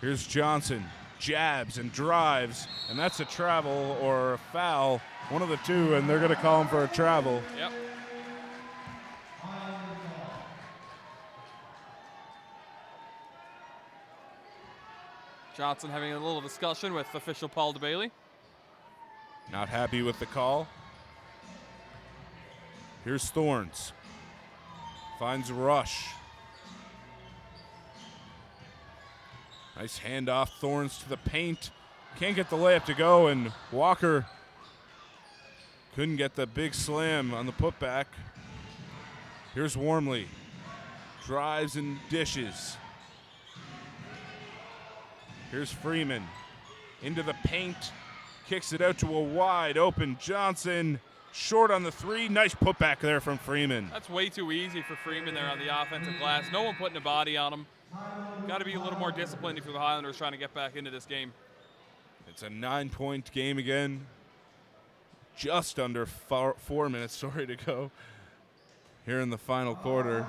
Here's Johnson. Jabs and drives, and that's a travel or a foul, one of the two, and they're going to call him for a travel. Yep. Johnson having a little discussion with official Paul DeBailey. Not happy with the call. Here's Thorns. Finds Rush. Nice handoff, Thorns to the paint. Can't get the layup to go, and Walker couldn't get the big slam on the putback. Here's Warmly. Drives and dishes. Here's Freeman. Into the paint. Kicks it out to a wide open Johnson. Short on the three. Nice putback there from Freeman. That's way too easy for Freeman there on the offensive glass. No one putting a body on him. Got to be a little more disciplined if you're the Highlanders trying to get back into this game. It's a 9-point game again. Just under 4 minutes, to go here in the final quarter.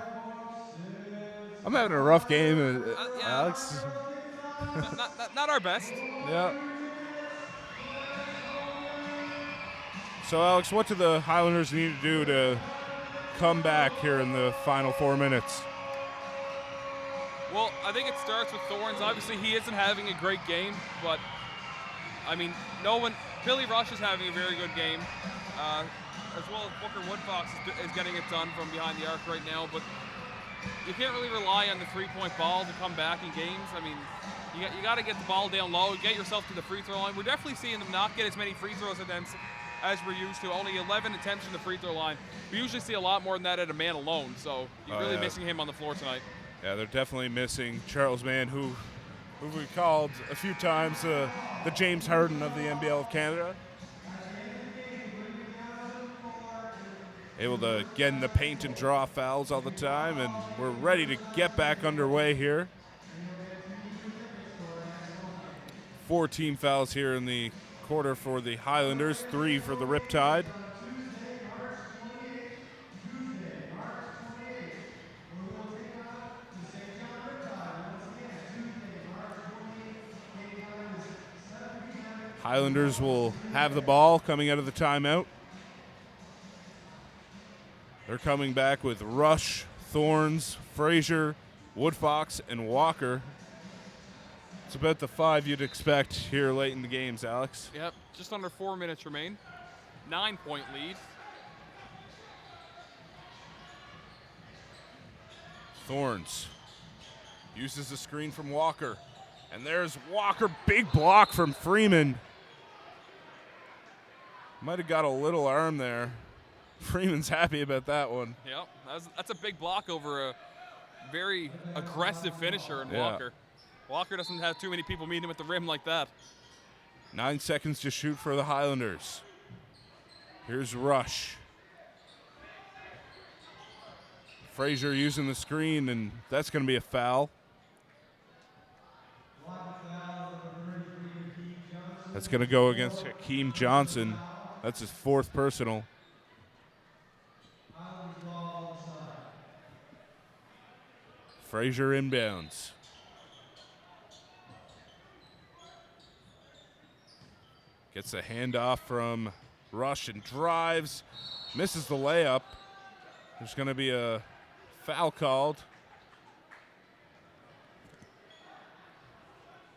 I'm having a rough game, yeah. Alex. Not our best. Yeah. So, Alex, what do the Highlanders need to do to come back here in the final 4 minutes? Well, I think it starts with Thorns. Obviously, he isn't having a great game, but, Billy Rush is having a very good game, as well as Booker Woodfox is getting it done from behind the arc right now, but you can't really rely on the three-point ball to come back in games. You got to get the ball down low, get yourself to the free throw line. We're definitely seeing them not get as many free throws attempts as we're used to. Only 11 attempts from the free throw line. We usually see a lot more than that at a man alone, so you're really missing him on the floor tonight. Yeah, they're definitely missing Charles Mann, who we called a few times the James Harden of the NBL of Canada. Able to get in the paint and draw fouls all the time, and we're ready to get back underway here. 4 team fouls here in the quarter for the Highlanders, 3 for the Riptide. Highlanders will have the ball coming out of the timeout. They're coming back with Rush, Thorns, Frazier, Woodfox, and Walker. It's about the 5 you'd expect here late in the games, Alex. Yep, just under 4 minutes remain. 9-point lead. Thorns uses the screen from Walker. And there's Walker, big block from Freeman. Might have got a little arm there. Freeman's happy about that one. Yep, that's a big block over a very aggressive finisher in Walker. Walker doesn't have too many people meeting him at the rim like that. 9 seconds to shoot for the Highlanders. Here's Rush. Frazier using the screen, and that's going to be a foul. That's going to go against Hakeem Johnson. That's his 4th personal. Frazier inbounds. Gets a handoff from Rush and drives. Misses the layup. There's going to be a foul called.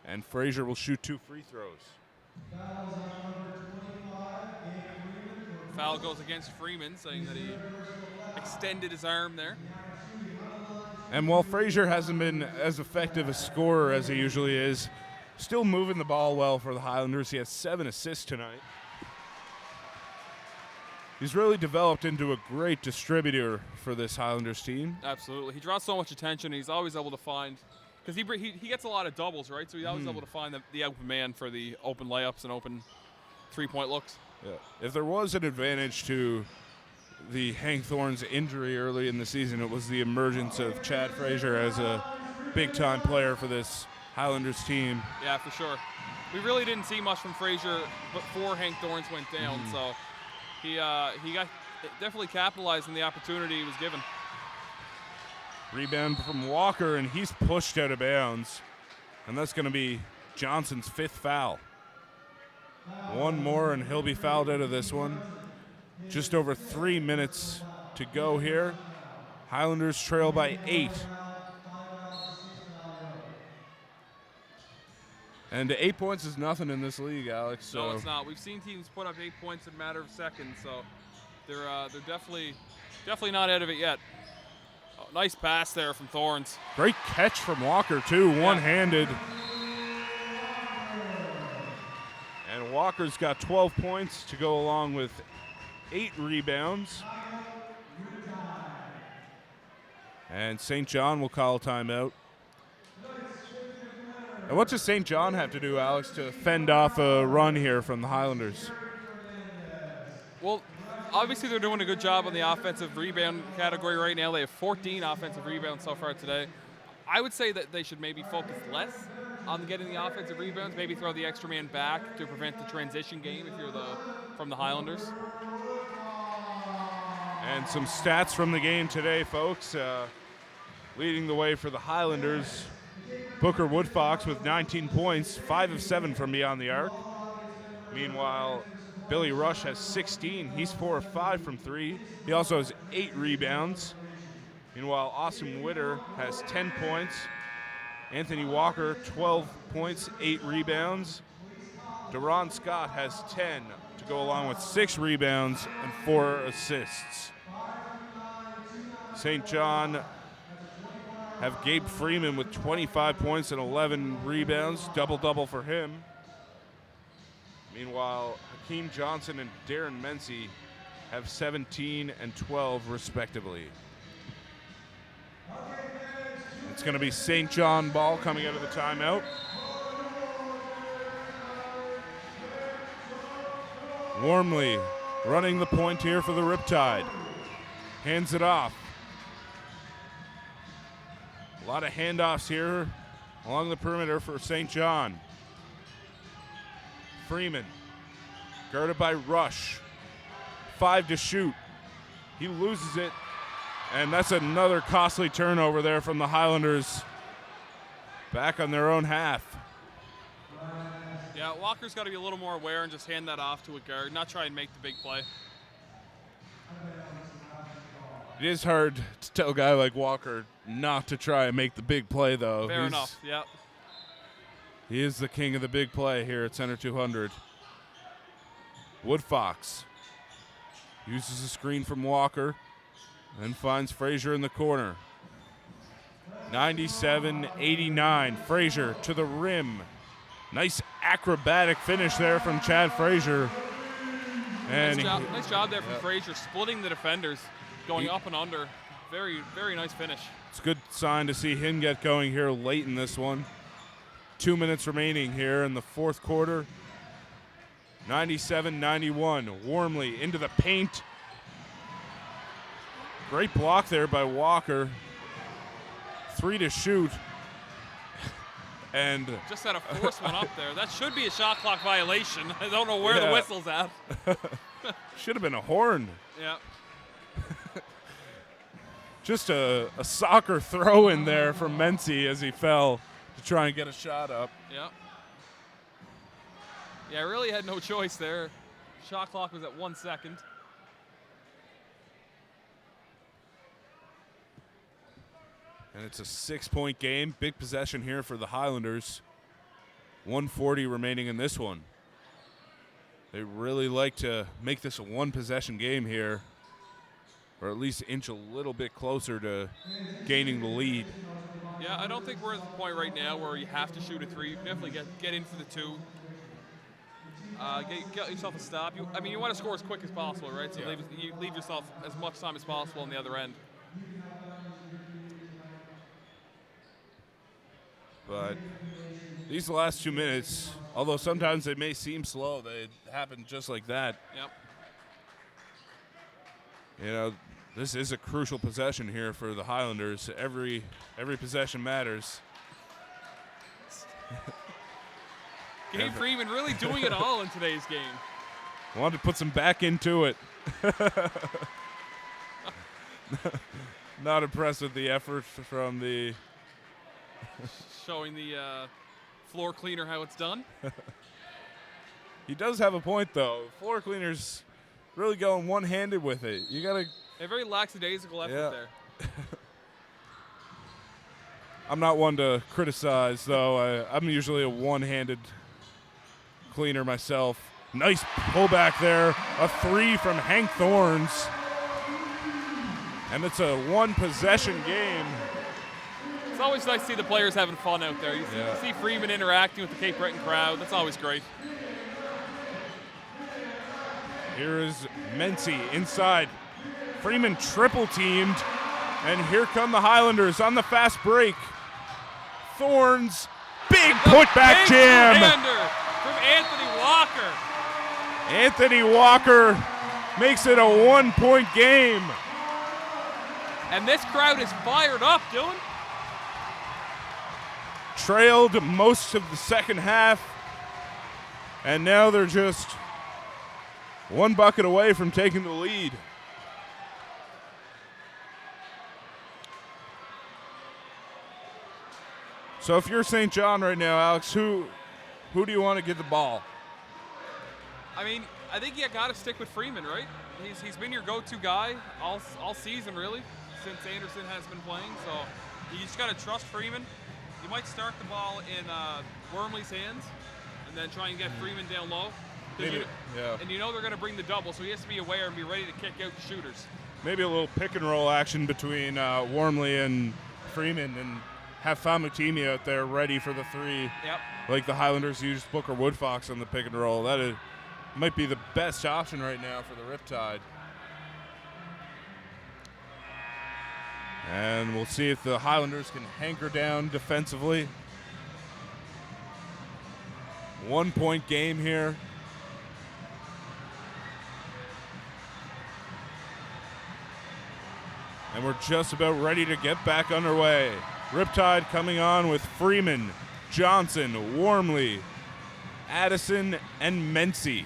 And Frazier will shoot 2 free throws. Foul goes against Freeman, saying that he extended his arm there. And while Frazier hasn't been as effective a scorer as he usually is, still moving the ball well for the Highlanders. He has 7 assists tonight. He's really developed into a great distributor for this Highlanders team. Absolutely. He draws so much attention. He's always able to find, because he gets a lot of doubles, right? So he's always able to find the open man for the open layups and open 3-point looks. Yeah. If there was an advantage to the Hank Thorns injury early in the season, it was the emergence of Chad Frazier as a big-time player for this Highlanders team. Yeah, for sure. We really didn't see much from Frazier before Hank Thorns went down, so he got definitely capitalized on the opportunity he was given. Rebound from Walker, and he's pushed out of bounds. And that's going to be Johnson's 5th foul. 1 more, and he'll be fouled out of this one. Just over 3 minutes to go here. Highlanders trail by 8. And 8 points is nothing in this league, Alex. So. No, it's not. We've seen teams put up 8 points in a matter of seconds, so they're definitely not out of it yet. Oh, nice pass there from Thorns. Great catch from Walker, too, one-handed. And Walker's got 12 points to go along with 8 rebounds. And St. John will call a timeout. And what does St. John have to do, Alex, to fend off a run here from the Highlanders? Well, obviously they're doing a good job on the offensive rebound category right now. They have 14 offensive rebounds so far today. I would say that they should maybe focus less on getting the offensive rebounds, maybe throw the extra man back to prevent the transition game if you're from the Highlanders. And some stats from the game today, folks. Leading the way for the Highlanders, Booker Woodfox with 19 points, 5 of 7 from beyond the arc. Meanwhile, Billy Rush has 16. He's 4 of 5 from 3. He also has 8 rebounds. Meanwhile, Austin Witter has 10 points. Anthony Walker, 12 points, 8 rebounds. Deron Scott has 10 to go along with 6 rebounds and 4 assists. St. John have Gabe Freeman with 25 points and 11 rebounds, double-double for him. Meanwhile, Hakeem Johnson and Darren Mency have 17 and 12 respectively. It's going to be St. John ball coming out of the timeout. Warmly running the point here for the Riptide. Hands it off. A lot of handoffs here along the perimeter for St. John. Freeman, guarded by Rush. 5 to shoot. He loses it, and that's another costly turnover there from the Highlanders. Back on their own half. Yeah, Walker's got to be a little more aware and just hand that off to a guard, not try and make the big play. It is hard to tell a guy like Walker not to try and make the big play, though. Fair enough, yeah. He is the king of the big play here at Center 200. Woodfox uses a screen from Walker and finds Frazier in the corner. 97-89. Frazier to the rim. Nice acrobatic finish there from Chad Frazier. And nice job there from Frazier, splitting the defenders, going up and under. Very, very nice finish. It's a good sign to see him get going here late in this one. 2 minutes remaining here in the fourth quarter. 97-91. Warmly into the paint. Great block there by Walker. 3 to shoot. And just had to force one up there. That should be a shot clock violation. I don't know where the whistle's at. Should have been a horn. Yeah. Just a soccer throw in there from Mency as he fell to try and get a shot up. Yeah. Yeah, really had no choice there. Shot clock was at 1 second. And it's a 6-point game. Big possession here for the Highlanders. 1:40 remaining in this one. They really like to make this a one-possession game here, or at least inch a little bit closer to gaining the lead. Yeah, I don't think we're at the point right now where you have to shoot a 3. You definitely get in for the 2. Get yourself a stop. You want to score as quick as possible, right? So you leave yourself as much time as possible on the other end. But these last 2 minutes, although sometimes they may seem slow, they happen just like that. Yep. You know, this is a crucial possession here for the Highlanders. Every possession matters. Gabe Freeman really doing it all in today's game. Wanted to put some back into it. Not impressed with the effort from the... Showing the floor cleaner how it's done. He does have a point, though. Floor cleaner's really going one-handed with it. You got to... A very lackadaisical effort there. I'm not one to criticize, though. I'm usually a one-handed cleaner myself. Nice pullback there. A 3 from Hank Thorns. And it's a one-possession game. It's always nice to see the players having fun out there. You see Freeman interacting with the Cape Breton crowd. That's always great. Here is Mency inside. Freeman triple teamed. And here come the Highlanders on the fast break. Thorns, big putback jam. From Anthony Walker. Anthony Walker makes it a 1-point game. And this crowd is fired up, Dylan. Trailed most of the second half, and now they're just 1 bucket away from taking the lead. So if you're St. John right now, Alex, who do you want to get the ball? I think you got to stick with Freeman, right? He's been your go-to guy all season, really, since Anderson has been playing. So you just got to trust Freeman. You might start the ball in Wormley's hands and then try and get Freeman down low. And you know they're going to bring the double, so he has to be aware and be ready to kick out the shooters. Maybe a little pick and roll action between Wormley and Freeman, and have Famutimi out there ready for the 3. Yep. Like the Highlanders used Booker Woodfox on the pick and roll. That might be the best option right now for the Riptide. And we'll see if the Highlanders can hanker down defensively. 1 point game here. And we're just about ready to get back underway. Riptide coming on with Freeman, Johnson, Warmley, Addison, and Mency.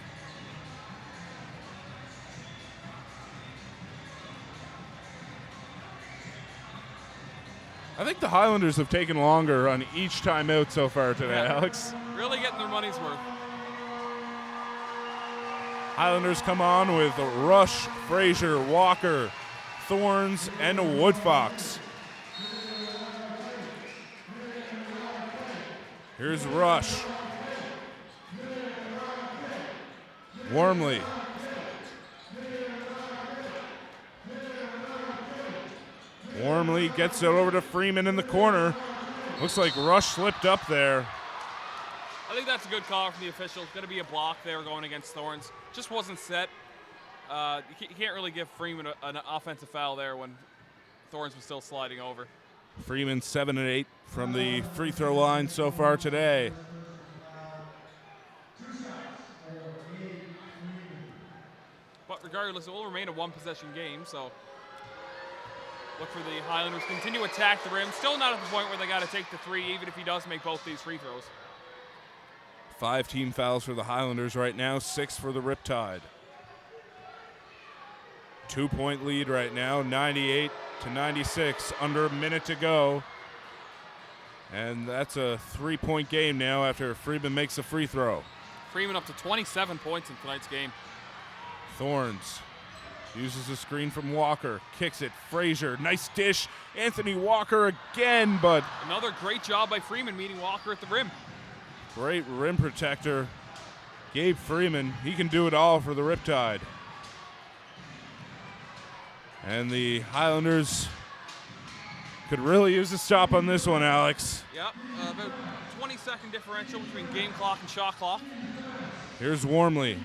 I think the Highlanders have taken longer on each timeout so far today, Alex. Really getting their money's worth. Highlanders come on with Rush, Frazier, Walker, Thorns, and Woodfox. Here's Rush. Warmley. Warmley gets it over to Freeman in the corner. Looks like Rush slipped up there. I think that's a good call from the officials. Going to be a block there going against Thorns. Just wasn't set. You can't really give Freeman an offensive foul there when Thorns was still sliding over. Freeman 7 and 8 from the free throw line so far today. But regardless, it will remain a one-possession game, so look for the Highlanders to continue to attack the rim. Still not at the point where they got to take the three, even if he does make both these free throws. 5 team fouls for the Highlanders right now, 6 for the Riptide. 2 point lead right now, 98-96, under a minute to go. And that's a 3 point game now after Freeman makes a free throw. Freeman up to 27 points in tonight's game. Thorns uses the screen from Walker, kicks it, Frazier, nice dish, Anthony Walker again, but another great job by Freeman meeting Walker at the rim. Great rim protector, Gabe Freeman. He can do it all for the Riptide. And the Highlanders could really use a stop on this one, Alex. Yep, about 20-second differential between game clock and shot clock. Here's Warmley.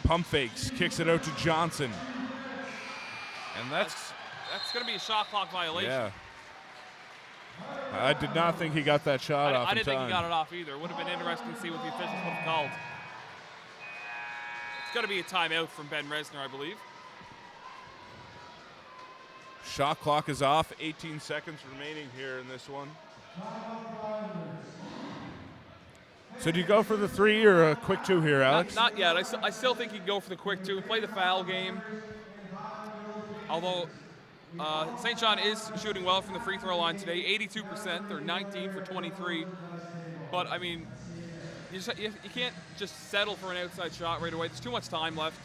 Pump fakes, kicks it out to Johnson. And that's going to be a shot clock violation. Yeah. I did not think he got that shot off. I didn't think he got it off either. Would have been interesting to see what the officials would have called. It's going to be a timeout from Ben Resner, I believe. Shot clock is off. 18 seconds remaining here in this one. So do you go for the 3 or a quick 2 here, Alex? Not yet. I still think he'd go for the quick 2 and play the foul game. Although St. John is shooting well from the free throw line today, 82%. They're 19 for 23. But, I mean, you can't just settle for an outside shot right away. There's too much time left.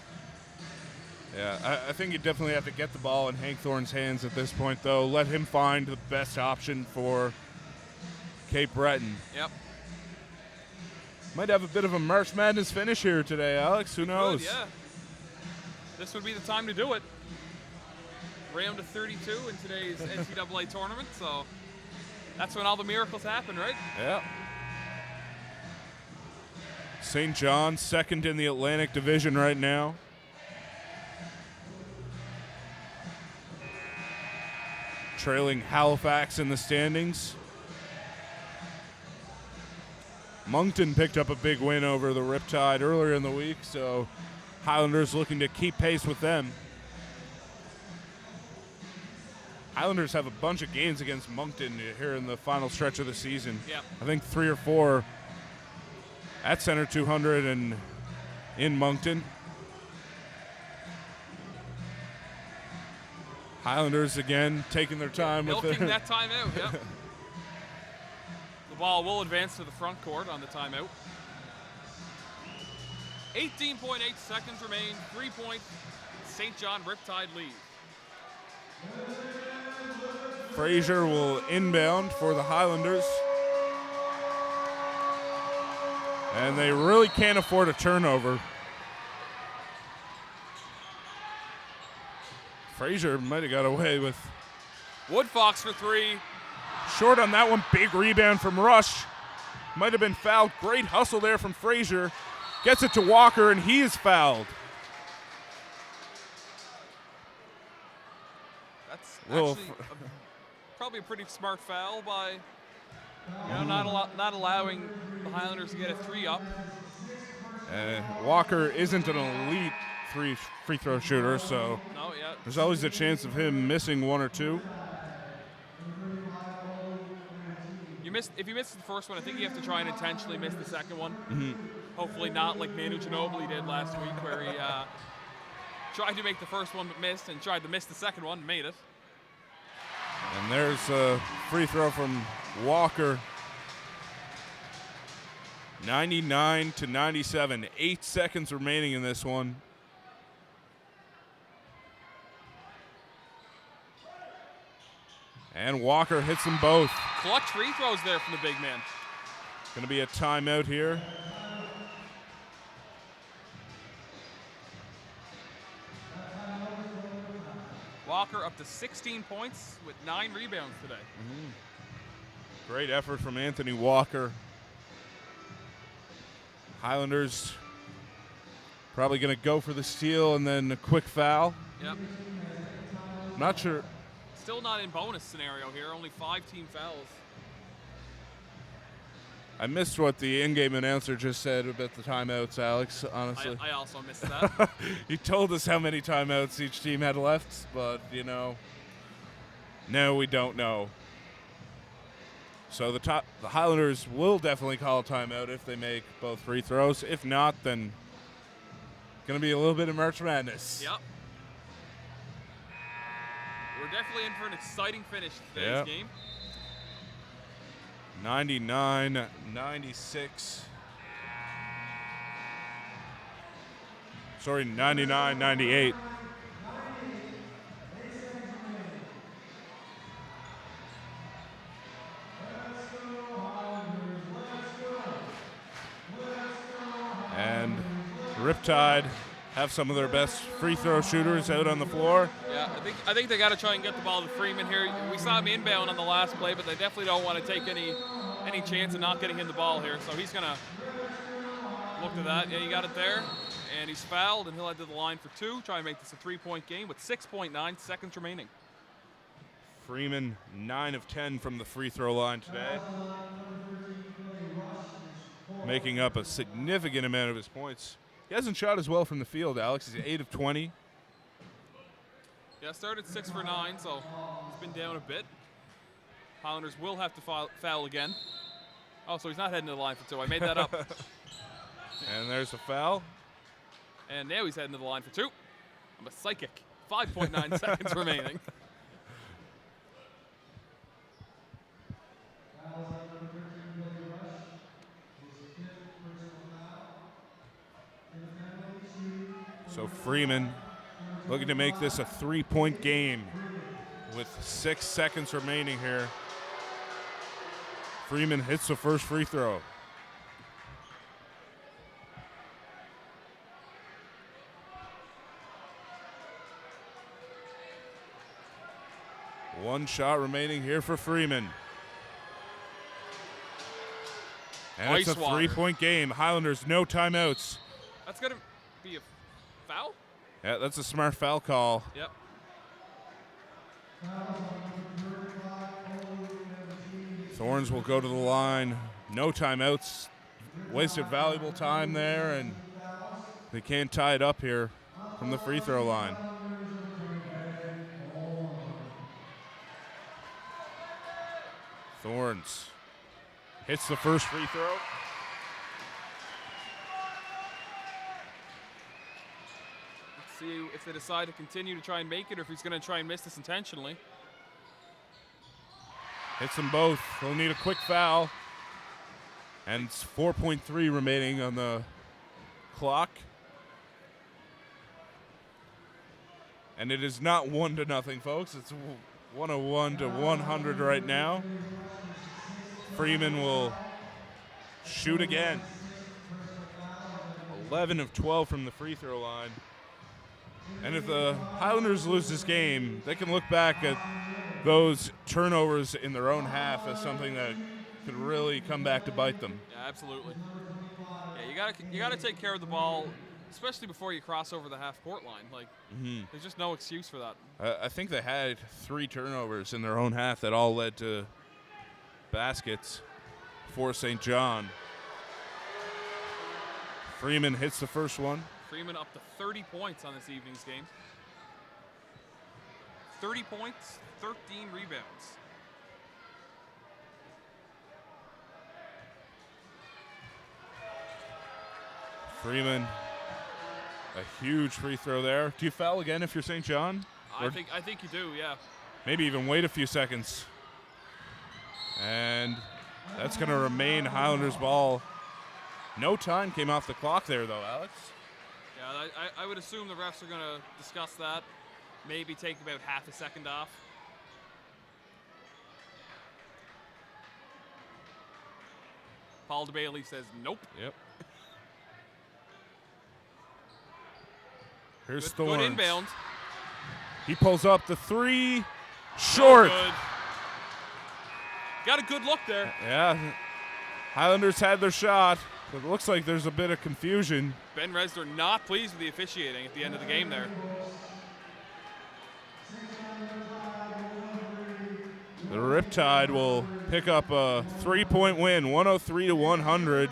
Yeah, I think you definitely have to get the ball in Hank Thorne's hands at this point, though. Let him find the best option for Cape Breton. Yep. Might have a bit of a March Madness finish here today, Alex. Who knows? Good, yeah. This would be the time to do it. Round of 32 in today's NCAA tournament, so that's when all the miracles happen, right? Yeah. St. John, second in the Atlantic Division right now. Trailing Halifax in the standings. Moncton picked up a big win over the Riptide earlier in the week, so Highlanders looking to keep pace with them. Highlanders have a bunch of games against Moncton here in the final stretch of the season. Yep. I think 3 or 4 at Center 200 and in Moncton. Highlanders again taking their time with milking that timeout. Yep. The ball will advance to the front court on the timeout. 18.8 seconds remain. 3-point St. John Riptide lead. Frazier will inbound for the Highlanders. And they really can't afford a turnover. Frazier might have got away with. Woodfox for 3. Short on that one. Big rebound from Rush. Might have been fouled. Great hustle there from Frazier. Gets it to Walker, and he is fouled. That's Little actually probably a pretty smart foul by, not allowing the Highlanders to get a 3-up. Walker isn't an elite free throw shooter, so No, yeah. there's always a chance of him missing one or two. If you miss the first one, I think you have to try and intentionally miss the second one. Mm-hmm. Hopefully not like Manu Ginobili did last week, where he tried to make the first one but missed, and tried to miss the second one and made it. And there's a free throw from Walker. 99-97. 8 seconds remaining in this one. And Walker hits them both. Clutch free throws there from the big man. Going to be a timeout here. Walker up to 16 points with 9 rebounds today. Mm-hmm. Great effort from Anthony Walker. Highlanders probably going to go for the steal and then a quick foul. Yep. Not sure. Still not in bonus scenario here. Only 5 team fouls. I missed what the in-game announcer just said about the timeouts, Alex, honestly. I also missed that. He told us how many timeouts each team had left, but, no, we don't know. So the Highlanders will definitely call a timeout if they make both free throws. If not, then going to be a little bit of March Madness. Yep. We're definitely in for an exciting finish to today's game. 99-96. Sorry, 99-98. And Riptide have some of their best free throw shooters out on the floor. Yeah, I think they got to try and get the ball to Freeman here. We saw him inbound on the last play, but they definitely don't want to take any chance of not getting him the ball here. So he's going to look to that. Yeah, he got it there, and he's fouled, and he'll head to the line for 2. Try and make this a 3-point game with 6.9 seconds remaining. Freeman, 9 of 10 from the free throw line today, making up a significant amount of his points. He hasn't shot as well from the field, Alex. He's 8 of 20. Yeah, started 6 for 9, so he's been down a bit. Highlanders will have to foul again. Oh, so he's not heading to the line for 2. I made that up. And there's a foul. And now he's heading to the line for 2. I'm a psychic. 5.9 seconds remaining. So Freeman looking to make this a 3-point game with 6 seconds remaining here. Freeman hits the first free throw. One shot remaining here for Freeman. And it's a 3-point game. Highlanders, no timeouts. That's going to be a foul? Yeah, that's a smart foul call. Yep. Thorns will go to the line. No timeouts. Wasted valuable time there, and they can't tie it up here from the free throw line. Thorns hits the first free throw. Let's see if they decide to continue to try and make it, or if he's going to try and miss this intentionally. Hits them both. They'll need a quick foul. And it's 4.3 remaining on the clock. And it is not 1-0, folks. It's 101-100 right now. Freeman will shoot again. 11 of 12 from the free throw line. And if the Highlanders lose this game, they can look back at those turnovers in their own half as something that could really come back to bite them. Yeah, absolutely. Yeah, you gotta take care of the ball especially before you cross over the half-court line. Like, there's just no excuse for that. I think they had 3 turnovers in their own half that all led to baskets for St. John. Freeman hits the first one. Freeman up to 30 points on this evening's game. 30 points, 13 rebounds. Freeman, a huge free throw there. Do you foul again if you're St. John? I think you do, yeah. Maybe even wait a few seconds. And that's going to remain Highlanders ball. No time came off the clock there, though, Alex. Yeah, I would assume the refs are going to discuss that. Maybe take about half a second off. Paul DeBailey says nope. Yep. Here's Thorns. Good inbound. He pulls up the 3. Short. Good. Got a good look there. Yeah. Highlanders had their shot, but it looks like there's a bit of confusion. Ben Resler not pleased with the officiating at the end of the game there. The Riptide will pick up a 3-point win, 103-100.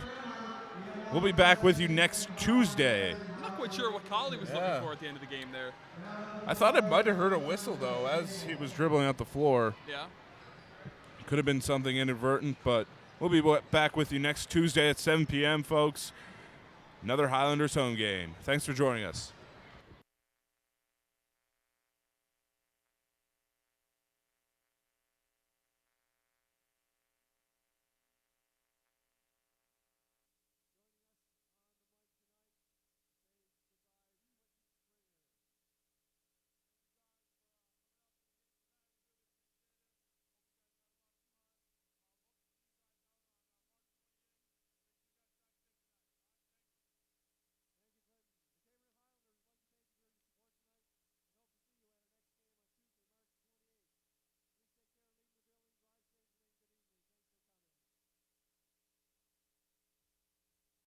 We'll be back with you next Tuesday. I'm not quite sure what call he was looking for at the end of the game there. I thought it might have heard a whistle, though, as he was dribbling out the floor. Yeah. Could have been something inadvertent, but we'll be back with you next Tuesday at 7 p.m., folks. Another Highlanders home game. Thanks for joining us.